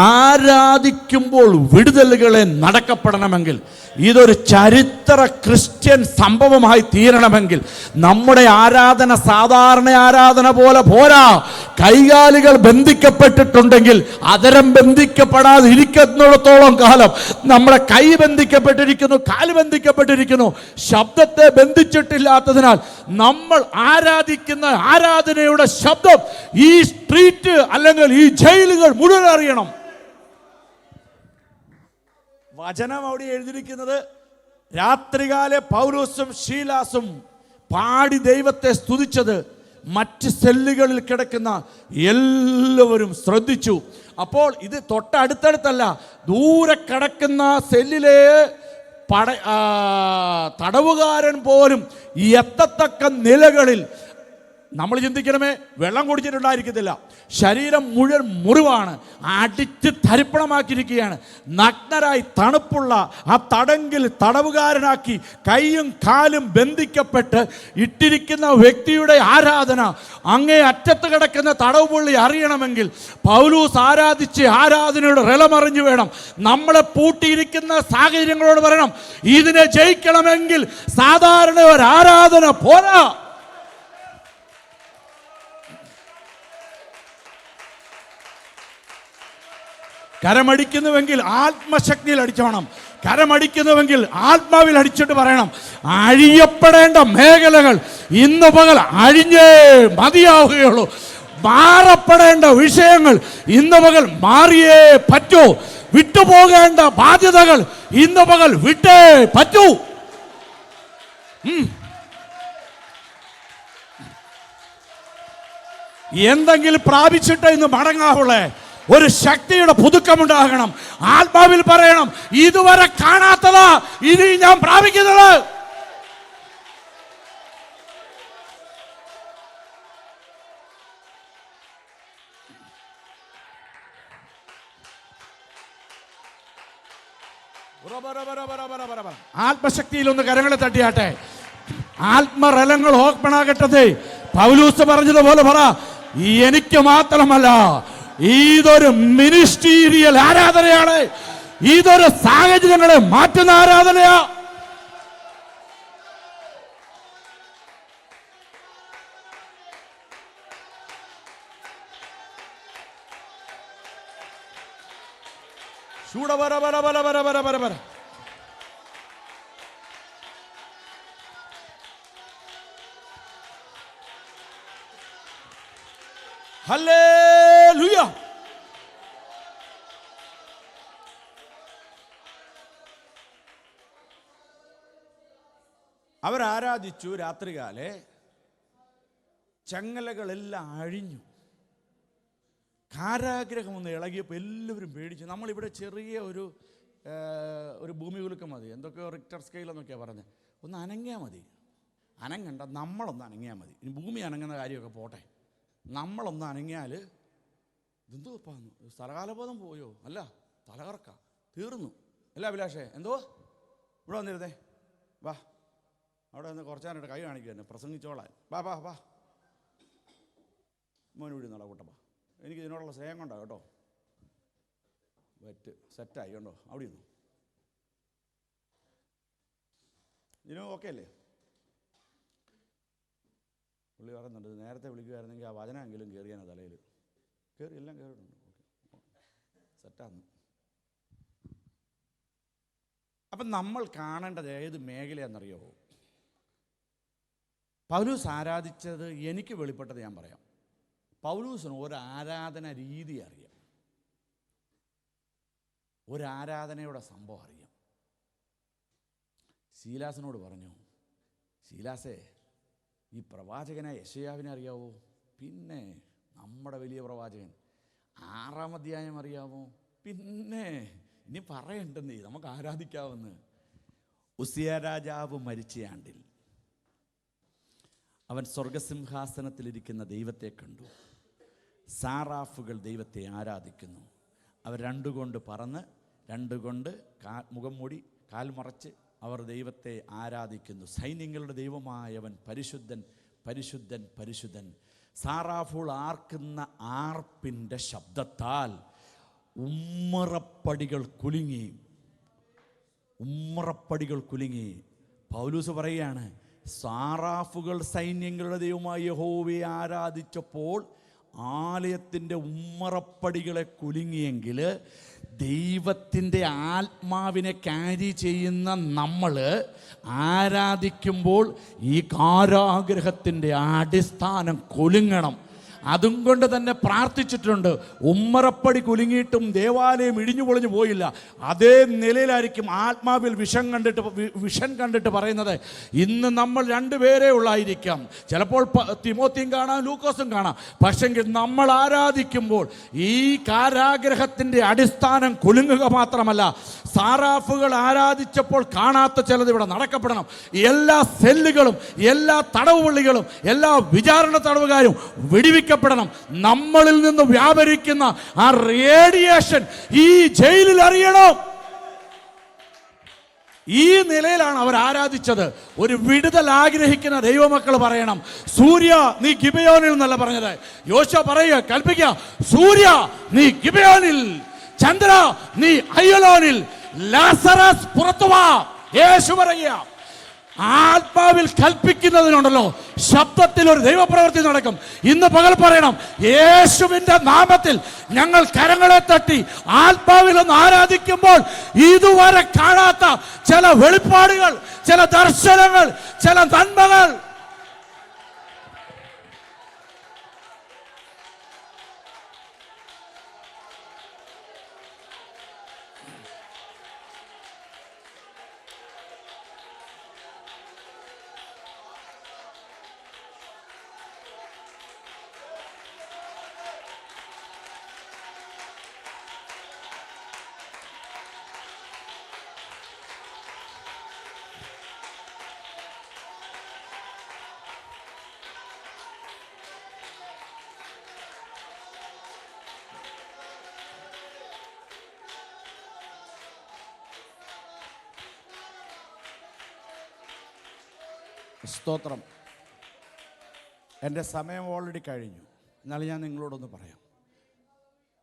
ആരാധിക്കുമ്പോൾ വിടുതലുകളെ നടക്കപ്പെടണമെങ്കിൽ, ഇതൊരു ചരിത്ര ക്രിസ്ത്യൻ സംഭവമായി തീരണമെങ്കിൽ നമ്മുടെ ആരാധന സാധാരണ ആരാധന പോലെ പോരാ. കൈകാലുകൾ ബന്ധിക്കപ്പെട്ടിട്ടുണ്ടെങ്കിൽ, അതരം ബന്ധിക്കപ്പെടാതെ ഇരിക്കുന്നിടത്തോളം കാലം നമ്മുടെ കൈ ബന്ധിക്കപ്പെട്ടിരിക്കുന്നു, കാല് ബന്ധിക്കപ്പെട്ടിരിക്കുന്നു. ശബ്ദത്തെ ബന്ധിച്ചിട്ടില്ലാത്തതിനാൽ നമ്മൾ ആരാധിക്കുന്ന ആരാധനയുടെ ശബ്ദം ഈ സ്ട്രീറ്റ് അല്ലെങ്കിൽ ഈ ജയിലുകൾ മുഴുവൻ അറിയണം. വചനം അവിടെ എഴുതിയിരിക്കുന്നത്, രാത്രികാലെ പൗലോസും ശീലാസും പാടി ദൈവത്തെ സ്തുതിച്ചത് മറ്റ് സെല്ലുകളിൽ കിടക്കുന്ന എല്ലാവരും ശ്രദ്ധിച്ചു. അപ്പോൾ ഇത് തൊട്ടടുത്തടുത്തല്ല, ദൂരെ കിടക്കുന്ന സെല്ലിലെ തടവുകാരൻ പോലും എത്തത്തക്ക നിലകളിൽ. നമ്മൾ ചിന്തിക്കണമേ, വെള്ളം കുടിച്ചിട്ടുണ്ടായിരിക്കത്തില്ല, ശരീരം മുഴുവൻ മുറിവാണ്, അടിച്ച് തരിപ്പണമാക്കിയിരിക്കുകയാണ്. നഗ്നരായി തണുപ്പുള്ള ആ തടങ്കിൽ തടവുകാരനാക്കി കൈയും കാലും ബന്ധിക്കപ്പെട്ട് ഇട്ടിരിക്കുന്ന വ്യക്തിയുടെ ആരാധന അങ്ങേ അറ്റത്ത് കിടക്കുന്ന തടവുപുള്ളി അറിയണമെങ്കിൽ പൗലോസ് ആരാധിച്ച് ആരാധനയുടെ റലമറിഞ്ഞു വേണം. നമ്മളെ പൂട്ടിയിരിക്കുന്ന സാഹചര്യങ്ങളോട് പറയണം, ഇതിനെ ജയിക്കണമെങ്കിൽ സാധാരണ ഒരു ആരാധന പോരാ. കരമടിക്കുന്നുവെങ്കിൽ ആത്മശക്തിയിൽ അടിച്ചോണം. കരമടിക്കുന്നുവെങ്കിൽ ആത്മാവിൽ അടിച്ചിട്ട് പറയണം, അഴിയപ്പെടേണ്ട മേഖലകൾ ഇന്ന് പകൽ അഴിഞ്ഞേ മതിയാവുകയുള്ളൂ. മാറപ്പെടേണ്ട വിഷയങ്ങൾ ഇന്ന് പകൽ മാറിയേ പറ്റൂ. വിട്ടുപോകേണ്ട ബാധ്യതകൾ ഇന്ന് പകൽ വിട്ടേ പറ്റൂ. എന്തെങ്കിലും പ്രാപിച്ചിട്ട് ഇന്ന് മടങ്ങാവുള്ളേ. ഒരു ശക്തിയുടെ പുതുക്കമുണ്ടാകണം. ആത്മാവിൽ പറയണം, ഇതുവരെ കാണാത്തതാ ഇനി ഞാൻ പ്രാപിക്കുന്നത്. ആത്മശക്തിയിൽ ഒന്ന് കരങ്ങളെ തട്ടിയാട്ടെ. ആത്മറലങ്ങൾ ഓപ്പണാകട്ടെ. പൗലോസ് പറഞ്ഞതുപോലെ പറ, എനിക്ക് മാത്രമല്ല, ഇതൊരു മിനിസ്റ്റീരിയൽ ആരാധനയാണ്. ഇതൊരു സാഹചര്യങ്ങളെ മാറ്റുന്ന ആരാധനയാ. ഹല്ലേലൂയ. അവരാരാധിച്ചു. രാത്രികാലെ ചങ്ങലകളെല്ലാം അഴിഞ്ഞു. കാരാഗ്രഹം ഒന്ന് ഇളകിയപ്പോൾ എല്ലാവരും പേടിച്ചു. നമ്മളിവിടെ ചെറിയ ഒരു ഭൂമി കുലുക്കം മതി, എന്തൊക്കെയോ റിക്ടർ സ്കെയിൽ എന്നൊക്കെയാണ് പറഞ്ഞത്. ഒന്ന് അനങ്ങിയാൽ മതി. അനങ്ങണ്ട, നമ്മളൊന്ന് അനങ്ങിയാൽ മതി. ഇനി ഭൂമി അനങ്ങുന്ന കാര്യമൊക്കെ പോട്ടെ, നമ്മളൊന്ന് അനങ്ങിയാൽ എന്തോ സ്ഥലകാലബോധം പോയോ? അല്ല, തലകറക്ക തീർന്നു. അല്ല അഭിലാഷേ, എന്തോ ഇവിടെ വന്നിരുന്നേ, വാ, അവിടെ നിന്ന് കുറച്ചാനായിട്ട് കൈ കാണിക്കുക തന്നെ, പ്രസംഗിച്ചോളാൻ. വാ വാ വാ. മോന് വിടി നല്ല കൂട്ടപ്പാ. എനിക്ക് ഇതിനോടുള്ള സ്നേഹം കൊണ്ടാണ് കേട്ടോ. വെറ്റ് സെറ്റായി കണ്ടോ, അവിടെ ഇരുന്നു. ഇതിനോ ഓക്കെ അല്ലേ? പുള്ളി പറയുന്നുണ്ട് നേരത്തെ വിളിക്കുമായിരുന്നെങ്കിൽ ആ വചനമെങ്കിലും കയറിയാനോ തലയിൽ. കയറി, എല്ലാം കയറിയിട്ടുണ്ട്. ഓക്കെ, സെറ്റാന്ന്. അപ്പം നമ്മൾ കാണേണ്ടത് ഏത് മേഖലയാണെന്നറിയോ? പൗലൂസ് ആരാധിച്ചത് എനിക്ക് വെളിപ്പെട്ടത് ഞാൻ പറയാം. പൗലൂസിന് ഒരു ആരാധന രീതി അറിയാം, ഒരു ആരാധനയുടെ സംഭവം അറിയാം. ശീലാസിനോട് പറഞ്ഞു, ശീലാസേ, ഈ പ്രവാചകനായ യെശയ്യാവിനെ അറിയാവോ? പിന്നെ നമ്മുടെ വലിയ പ്രവാചകൻ 6-ാം അധ്യായം അറിയാമോ? പിന്നെ ഇനി പറയണ്ടെന്നേ, നമുക്ക് ആരാധിക്കാവുന്ന. ഉസിയ രാജാവ് മരിച്ച ആണ്ടിൽ അവൻ സ്വർഗസിംഹാസനത്തിലിരിക്കുന്ന ദൈവത്തെ കണ്ടു. സാറാഫുകൾ ദൈവത്തെ ആരാധിക്കുന്നു. അവർ രണ്ടുകൊണ്ട് പറന്ന്, രണ്ടുകൊണ്ട് മുഖം മൂടി കാൽ മറച്ച് അവർ ദൈവത്തെ ആരാധിക്കുന്നു. സൈന്യങ്ങളുടെ ദൈവമായവൻ പരിശുദ്ധൻ, പരിശുദ്ധൻ, പരിശുദ്ധൻ. സാറാഫുകൾ ആർക്കുന്ന ആർപ്പിൻ്റെ ശബ്ദത്താൽ ഉമ്മറപ്പടികൾ കുലുങ്ങി, ഉമ്മറപ്പടികൾ കുലുങ്ങി. പൗലൂസ് പറയുകയാണ്, സാറാഫുകൾ സൈന്യങ്ങളുടെ ദൈവമായ യഹോവയെ ആരാധിച്ചപ്പോൾ ആലയത്തിൻ്റെ ഉമ്മറപ്പടികളെ കുലുങ്ങിയെങ്കിൽ ദൈവത്തിൻ്റെ ആത്മാവിനെ ക്യാരി ചെയ്യുന്ന നമ്മൾ ആരാധിക്കുമ്പോൾ ഈ കാരാഗ്രഹത്തിൻ്റെ അടിസ്ഥാനം കുലുങ്ങണം. അതും കൊണ്ട് തന്നെ പ്രാർത്ഥിച്ചിട്ടുണ്ട്. ഉമ്മറപ്പടി കുലുങ്ങിയിട്ടും ദേവാലയം ഇടിഞ്ഞു പൊളിഞ്ഞു പോയില്ല. അതേ നിലയിലായിരിക്കും ആത്മാവിൽ വിഷൻ കണ്ടിട്ട് പറയുന്നത്. ഇന്ന് നമ്മൾ രണ്ടുപേരേ ഉള്ളായിരിക്കാം, ചിലപ്പോൾ തിമോത്തിയും കാണാം, ലൂക്കോസും കാണാം. പക്ഷെങ്കിൽ നമ്മൾ ആരാധിക്കുമ്പോൾ ഈ കാരാഗ്രഹത്തിൻ്റെ അടിസ്ഥാനം കുലുങ്ങുക മാത്രമല്ല, സാറാഫുകൾ ആരാധിച്ചപ്പോൾ കാണാത്ത ചിലത് ഇവിടെ നടക്കപ്പെടണം. എല്ലാ സെല്ലുകളും, എല്ലാ തടവുപള്ളികളും, എല്ലാ വിചാരണ തടവുകാരും വിടിവിക്കപ്പെടണം. നമ്മളിൽ നിന്ന് വ്യാപരിക്കുന്ന ആ റേഡിയേഷൻ ഈ ജയിലിൽ അറിയണം. ഈ നിലയിലാണ് അവർ ആരാധിച്ചത്. ഒരു വിടുതൽ ആഗ്രഹിക്കുന്ന ദൈവമക്കൾ പറയണം, സൂര്യ നീ ഗിബെയോനിൽ എന്നല്ല പറഞ്ഞത്. യോശുവ പറയുക, കൽപ്പിക്കുക, സൂര്യ നീ ഗിബെയോനിൽ, ചന്ദ്ര നീ അയ്യലോനിൽ, ലാസറസ് പുറത്തു വാ. യേശു പറയുക, ആത്മാവിൽ കൽപ്പിക്കുന്നതിനുണ്ടല്ലോ ശബ്ദത്തിൽ ഒരു ദൈവപ്രവൃത്തി നടക്കും. ഇന്ന് പകൽ പറയണം, യേശുവിന്റെ നാമത്തിൽ ഞങ്ങൾ കരങ്ങളെ തട്ടി ആത്മാവിൽ ഒന്ന് ആരാധിക്കുമ്പോൾ ഇതുവരെ കാണാത്ത ചില വെളിപ്പാടുകൾ, ചില ദർശനങ്ങൾ, ചില നന്മകൾ സ്തോത്രം. എൻ്റെ സമയം ഓൾറെഡി കഴിഞ്ഞു. എന്നാൽ ഞാൻ നിങ്ങളോടൊന്ന് പറയാം,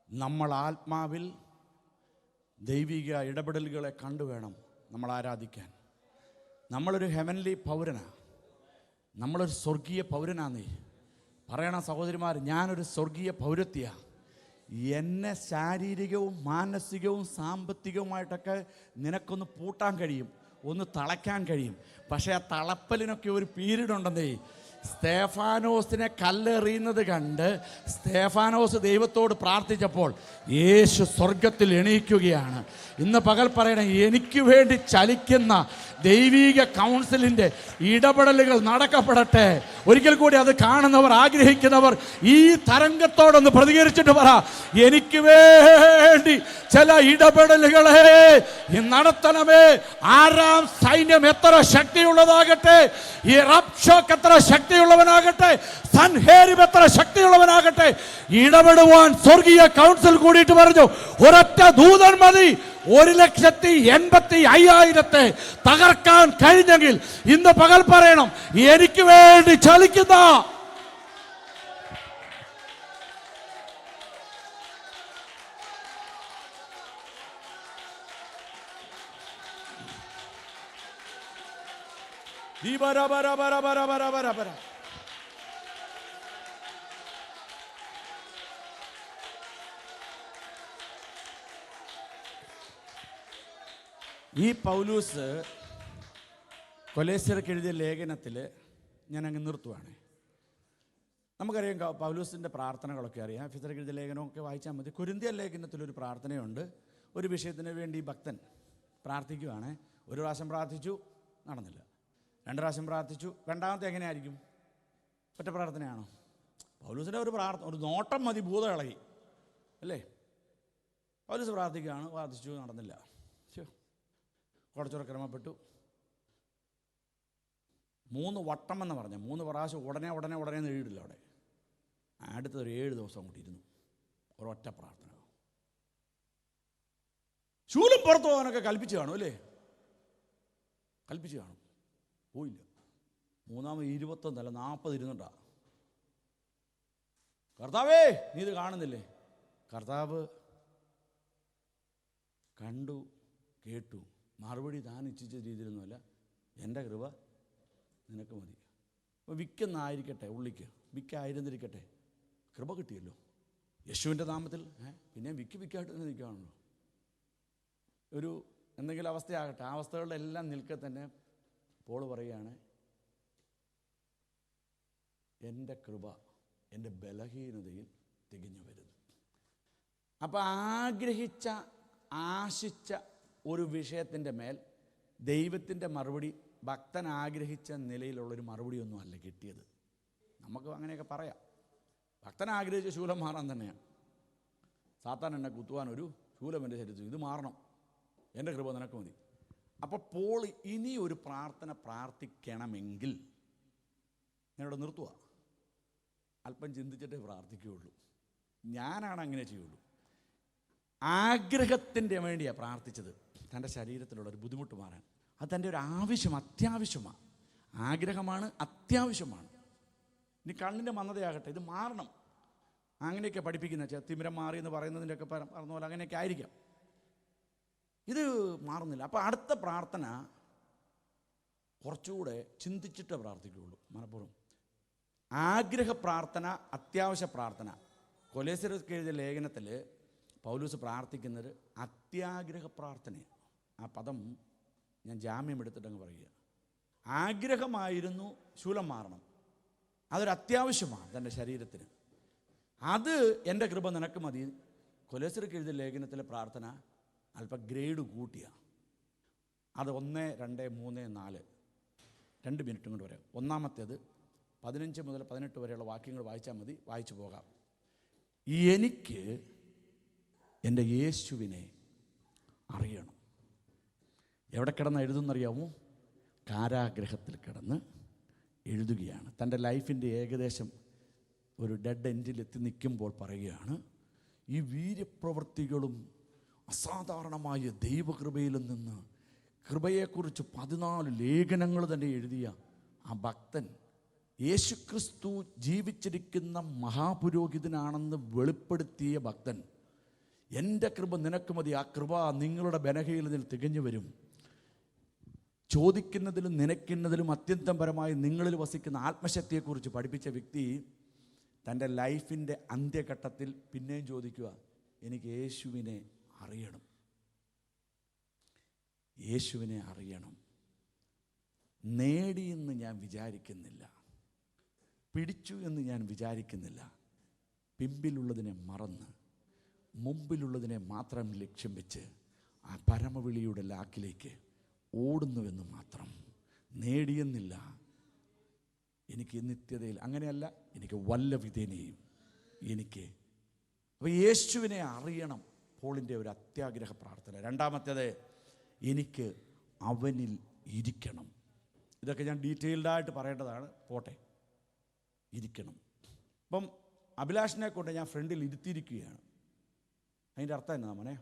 നമ്മൾ ആത്മാവിൽ ദൈവിക ഇടപെടലുകളെ കണ്ടുവേണം നമ്മൾ ആരാധിക്കാൻ. നമ്മളൊരു ഹെവൻലി പൗരനാണ്, നമ്മളൊരു സ്വർഗീയ പൗരനാന്നേ പറയണം. സഹോദരിമാർ, ഞാനൊരു സ്വർഗീയ പൗരത്വയാണ്. എന്നെ ശാരീരികവും മാനസികവും സാമ്പത്തികവുമായിട്ടൊക്കെ നിനക്കൊന്ന് പൂട്ടാൻ കഴിയും, ഒന്ന് തളയ്ക്കാൻ കഴിയും. പക്ഷേ ആ തളപ്പലിനൊക്കെ ഒരു പീരീഡ് ഉണ്ടെന്നേ. സ്തേഫാനോസിനെ കല്ലെറിയുന്നത് കണ്ട് സ്തേഫാനോസ് ദൈവത്തോട് പ്രാർത്ഥിച്ചപ്പോൾ യേശു സ്വർഗത്തിൽ എണീക്കുകയാണ്. ഇന്ന് പകൽ പറയണം, എനിക്ക് വേണ്ടി ചലിക്കുന്ന ദൈവീക കൗൺസിലിൻ്റെ ഇടപെടലുകൾ നടക്കപ്പെടട്ടെ. ഒരിക്കൽ കൂടി അത് കാണുന്നവർ, ആഗ്രഹിക്കുന്നവർ ഈ തരംഗത്തോടൊന്ന് പ്രതികരിച്ചിട്ട് പറ, എനിക്ക് വേണ്ടി ചില ഇടപെടലുകളെ നടത്തണമേ. ആറാം സൈന്യം എത്ര ശക്തിയുള്ളതാകട്ടെ, ഈ റബ്ഷോക്ക് എത്ര ശക്തിയുള്ളവനാകട്ടെ, സൻഹേരിബ് എത്ര ശക്തിയുള്ളവനാകട്ടെ, ഇടപെടുവാൻ സ്വർഗീയ കൗൺസിൽ കൂടിയിട്ട് പറഞ്ഞു, ഒരൊറ്റ ദൂതൻ മതി 1,85,000 തകർക്കാൻ കഴിഞ്ഞെങ്കിൽ ഇന്ന് പകൽ പറയണം, എനിക്ക് വേണ്ടി ചലിക്കുന്ന ദീപരപരപരപരപരപര. ഈ പൗലൂസ് കൊലോസ്യർക്ക് എഴുതിയ ലേഖനത്തിൽ ഞാൻ അങ്ങ് നിർത്തുവാണ്. നമുക്കറിയാം പൗലൂസിൻ്റെ പ്രാർത്ഥനകളൊക്കെ അറിയാം. എഫെസ്യർക്ക് എഴുതിയ ലേഖനമൊക്കെ വായിച്ചാൽ മതി. കൊരിന്ത്യർ ലേഖനത്തിലൊരു പ്രാർത്ഥനയുണ്ട്. ഒരു വിഷയത്തിന് വേണ്ടി ഭക്തൻ പ്രാർത്ഥിക്കുകയാണ്. ഒരു പ്രാവശ്യം പ്രാർത്ഥിച്ചു, നടന്നില്ല. 2 പ്രാവശ്യം പ്രാർത്ഥിച്ചു. രണ്ടാമത്തെ എങ്ങനെയായിരിക്കും? ഒറ്റ പ്രാർത്ഥനയാണോ? പൗലൂസിൻ്റെ ഒരു നോട്ടം മതി, ഭൂതം ഇളകി അല്ലേ? പൗലൂസ് പ്രാർത്ഥിക്കുകയാണ്, പ്രാർത്ഥിച്ചു, നടന്നില്ല. കുറച്ചുകൂടെ ക്രമപ്പെട്ടു. 3 വട്ടം എന്ന് പറഞ്ഞാൽ 3 പ്രാവശ്യം ഉടനെ എന്ന് എഴുതിയില്ല അവിടെ. അടുത്തൊരു 7 ദിവസം അങ്ങോട്ട് ഇരുന്നു. ഒരൊറ്റ പ്രാർത്ഥന. ശൂലം പുറത്തു പോകാനൊക്കെ കൽപ്പിച്ച് കാണും അല്ലേ? കൽപ്പിച്ച് കാണും. പോയില്ല. 3-ാമത് 21 അല്ല 40 ഇരുന്നുണ്ടാ. കർത്താവേ, നീ ഇത് കാണുന്നില്ലേ? കർത്താവ് കണ്ടു, കേട്ടു. മറുപടി താൻ ഇച്ഛിച്ച രീതിയിലൊന്നുമല്ല, എൻ്റെ കൃപ നിനക്ക് മതി. അപ്പോൾ വിക്കെന്നായിരിക്കട്ടെ, ഉള്ളിക്ക് വിക്കായിരുന്നിരിക്കട്ടെ, കൃപ കിട്ടിയല്ലോ യേശുവിൻ്റെ നാമത്തിൽ. പിന്നെ വിക്കായിട്ട് തന്നെ നിൽക്കുകയാണല്ലോ. ഒരു എന്തെങ്കിലും അവസ്ഥയാകട്ടെ, ആ അവസ്ഥകളുടെ എല്ലാം നിൽക്കെ തന്നെ പോൾ പറയുകയാണ്, എൻ്റെ കൃപ എൻ്റെ ബലഹീനതയിൽ തികഞ്ഞു വരുന്നു. അപ്പോൾ ആഗ്രഹിച്ച ആശിച്ച ഒരു വിഷയത്തിൻ്റെ മേൽ ദൈവത്തിൻ്റെ മറുപടി ഭക്തൻ ആഗ്രഹിച്ച നിലയിലുള്ളൊരു മറുപടിയൊന്നും അല്ല കിട്ടിയത്. നമുക്ക് അങ്ങനെയൊക്കെ പറയാം. ഭക്തൻ ആഗ്രഹിച്ച ശൂലം മാറാൻ തന്നെയാണ്. സാത്താൻ എന്നെ കുത്തുവാൻ ഒരു ശൂലം എൻ്റെ ശരീരത്തിൽ, ഇത് മാറണം, എൻ്റെ കൃപ നിനക്ക് മതി. അപ്പോൾ പോൾ ഇനി ഒരു പ്രാർത്ഥന പ്രാർത്ഥിക്കണമെങ്കിൽ ഞാനിവിടെ നിർത്തുക. അല്പം ചിന്തിച്ചിട്ടേ പ്രാർത്ഥിക്കുകയുള്ളൂ. ഞാനാണ് അങ്ങനെ ചെയ്യുള്ളൂ. ആഗ്രഹത്തിൻ്റെ വേണ്ടിയാണ് പ്രാർത്ഥിച്ചത്, തൻ്റെ ശരീരത്തിലുള്ള ഒരു ബുദ്ധിമുട്ട് മാറാൻ. അത് തൻ്റെ ഒരു അത്യാവശ്യമാണ്. ആഗ്രഹമാണ്, അത്യാവശ്യമാണ്. ഇനി കണ്ണിൻ്റെ മന്ദതയാകട്ടെ, ഇത് മാറണം. അങ്ങനെയൊക്കെ പഠിപ്പിക്കുന്ന തിമിരം മാറി എന്ന് പറയുന്നതിൻ്റെയൊക്കെ പറഞ്ഞ പോലെ അങ്ങനെയൊക്കെ ആയിരിക്കാം. ഇത് മാറുന്നില്ല. അപ്പോൾ അടുത്ത പ്രാർത്ഥന കുറച്ചുകൂടെ ചിന്തിച്ചിട്ടേ പ്രാർത്ഥിക്കുകയുള്ളൂ. മനഃപൂർവ്വം ആഗ്രഹ പ്രാർത്ഥന, അത്യാവശ്യ പ്രാർത്ഥന. കൊലോസ്യർക്ക് എഴുതിയ ലേഖനത്തിൽ പൗലൂസ് പ്രാർത്ഥിക്കുന്നത് അത്യാഗ്രഹ പ്രാർത്ഥനയാണ്. ആ പദം ഞാൻ ജാമ്യം എടുത്തിട്ടങ്ങ് പറയുക. ആഗ്രഹമായിരുന്നു ശൂലം മാറണം, അതൊരു അത്യാവശ്യമാണ് തൻ്റെ ശരീരത്തിന്. അത് എൻ്റെ കൃപ നിനക്ക് മതി. കൊലോസ്യർക്ക് എഴുതിയ ലേഖനത്തിലെ പ്രാർത്ഥന അല്പം ഗ്രേഡ് കൂട്ടിയ. അത് 1, 2, 3, 4 2 മിനിറ്റും കൊണ്ട് വരാം. ഒന്നാമത്തേത് 15 മുതൽ 18 വരെയുള്ള വാക്യങ്ങൾ വായിച്ചാൽ മതി, വായിച്ചു പോകാം. എനിക്ക് എൻ്റെ യേശുവിനെ അറിയണം. എവിടെ കിടന്ന് എഴുതുന്നറിയാമോ? കാരാഗ്രഹത്തിൽ കിടന്ന് എഴുതുകയാണ്. തൻ്റെ ലൈഫിൻ്റെ ഏകദേശം ഒരു ഡെഡ് എൻഡിലെത്തി നിൽക്കുമ്പോൾ പറയുകയാണ്, ഈ വീര്യപ്രവൃത്തികളും അസാധാരണമായ ദൈവകൃപയിൽ നിന്ന് കൃപയെക്കുറിച്ച് 14 ലേഖനങ്ങൾ തന്നെ എഴുതിയ ആ ഭക്തൻ യേശുക്രിസ്തു ജീവിച്ചിരിക്കുന്ന മഹാപുരോഹിതനാണെന്ന് വെളിപ്പെടുത്തിയ ഭക്തൻ, എൻ്റെ കൃപ നിനക്ക് മതി, ആ കൃപ നിങ്ങളുടെ ബലഹീനതയിൽ തികഞ്ഞു വരും. ചോദിക്കുന്നതിലും നനയ്ക്കുന്നതിലും അത്യന്തം പരമായി നിങ്ങളിൽ വസിക്കുന്ന ആത്മശക്തിയെക്കുറിച്ച് പഠിപ്പിച്ച വ്യക്തി തൻ്റെ ലൈഫിൻ്റെ അന്ത്യഘട്ടത്തിൽ പിന്നെയും ചോദിക്കുക, എനിക്ക് യേശുവിനെ അറിയണം. യേശുവിനെ അറിയണം. നേടിയെന്ന് ഞാൻ വിചാരിക്കുന്നില്ല, പിടിച്ചു എന്ന് ഞാൻ വിചാരിക്കുന്നില്ല. പിമ്പിലുള്ളതിനെ മറന്ന് മുമ്പിലുള്ളതിനെ മാത്രം ലക്ഷ്യം വെച്ച് ആ പരമവിളിയുടെ ലാക്കിലേക്ക് ഓടുന്നുവെന്ന് മാത്രം. നേടിയെന്നില്ല, എനിക്ക് നിത്യതയിൽ അങ്ങനെയല്ല, എനിക്ക് വല്ല വിധേനയും എനിക്ക്. അപ്പോൾ യേശുവിനെ അറിയണം, പോളിൻ്റെ ഒരു അത്യാഗ്രഹ പ്രാർത്ഥന. രണ്ടാമത്തേത്, എനിക്ക് അവനിൽ ഇരിക്കണം. ഇതൊക്കെ ഞാൻ ഡീറ്റെയിൽഡായിട്ട് പറയേണ്ടതാണ്, പോട്ടെ. ഇരിക്കണം. ഇപ്പം അഭിലാഷിനെ കൊണ്ട് ഞാൻ ഫ്രണ്ടിൽ ഇരുത്തിയിരിക്കുകയാണ്. അതിൻ്റെ അർത്ഥം എന്നാ മോനെ?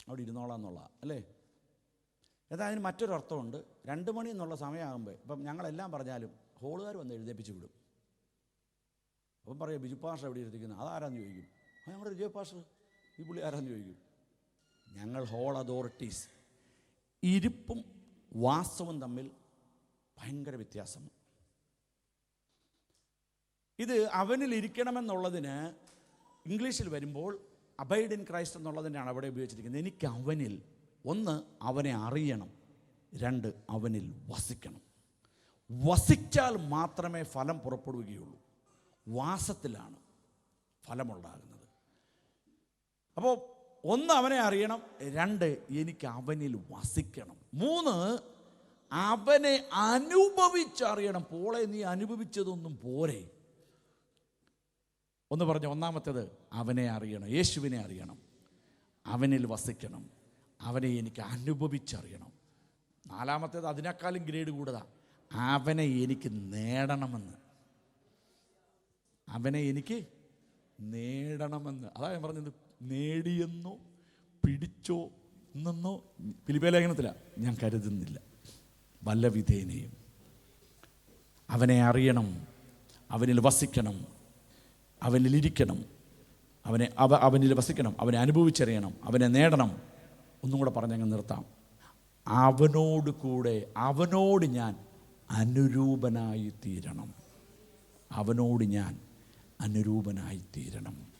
അവിടെ ഇരുന്നോളാം എന്നുള്ള അല്ലേ? എന്നാൽ അതിന് മറ്റൊരു അർത്ഥമുണ്ട്. 2 മണി എന്നുള്ള സമയമാകുമ്പോൾ ഇപ്പം ഞങ്ങളെല്ലാം പറഞ്ഞാലും ഹോളുകാർ വന്ന് എഴുന്നേപ്പിച്ച് വിടും. അപ്പം പറയാം, ബിജു പാസ്റ്റർ എവിടെ ഇരുത്തിക്കുന്നത്? അതാരാന്ന് ചോദിക്കും. ഞങ്ങളുടെ വിജയ പാസ്റ്റർ, ഈ പുള്ളി ആരാന്ന് ചോദിക്കും. ഞങ്ങൾ ഹോൾ അതോറിറ്റീസ് ഇരിപ്പും വാസ്തവം തമ്മിൽ ഭയങ്കര വ്യത്യാസമാണ്. ഇത് അവനിൽ ഇരിക്കണമെന്നുള്ളതിന് ഇംഗ്ലീഷിൽ വരുമ്പോൾ അബൈഡ് ഇൻ ക്രൈസ്റ്റ് എന്നുള്ളതിനാണ് അവിടെ ഉപയോഗിച്ചിരിക്കുന്നത്. എനിക്ക് അവനിൽ, ഒന്ന്, അവനെ അറിയണം, രണ്ട്, അവനിൽ വസിക്കണം. വസിച്ചാൽ മാത്രമേ ഫലം പുറപ്പെടുകയുള്ളൂ. വാസത്തിലാണ് ഫലമുണ്ടാകുന്നത്. അപ്പോൾ ഒന്ന്, അവനെ അറിയണം, രണ്ട്, എനിക്ക് അവനിൽ വസിക്കണം, മൂന്ന്, അവനെ അനുഭവിച്ചറിയണം. പോളെ നീ അനുഭവിച്ചതൊന്നും പോരെ. ഒന്ന് പറഞ്ഞ ഒന്നാമത്തേത് അവനെ അറിയണം, യേശുവിനെ അറിയണം, അവനിൽ വസിക്കണം, അവനെ എനിക്ക് അനുഭവിച്ചറിയണം. നാലാമത്തേത് അതിനേക്കാളും ഗ്രേഡ് കൂടുതലാ, അവനെ എനിക്ക് നേടണമെന്ന്. അവനെ എനിക്ക് നേടണമെന്ന്. അതാ ഞാൻ പറഞ്ഞത്, നേടിയെന്നോ പിടിച്ചോ എന്നോ ഫിലിപ്പിയ ലേഖനത്തിലാണ് ഞാൻ കരുതുന്നില്ല. വല്ല വിധേനയും അവനെ അറിയണം, അവനിൽ വസിക്കണം, അവനിലിരിക്കണം, അവനിൽ വസിക്കണം, അവനെ അനുഭവിച്ചറിയണം, അവനെ നേടണം. ഒന്നും കൂടെ പറഞ്ഞങ്ങ് നിർത്താം. അവനോട് കൂടെ, അവനോട് ഞാൻ അനുരൂപനായി തീരണം. അവനോട് ഞാൻ അനുരൂപനായി തീരണം.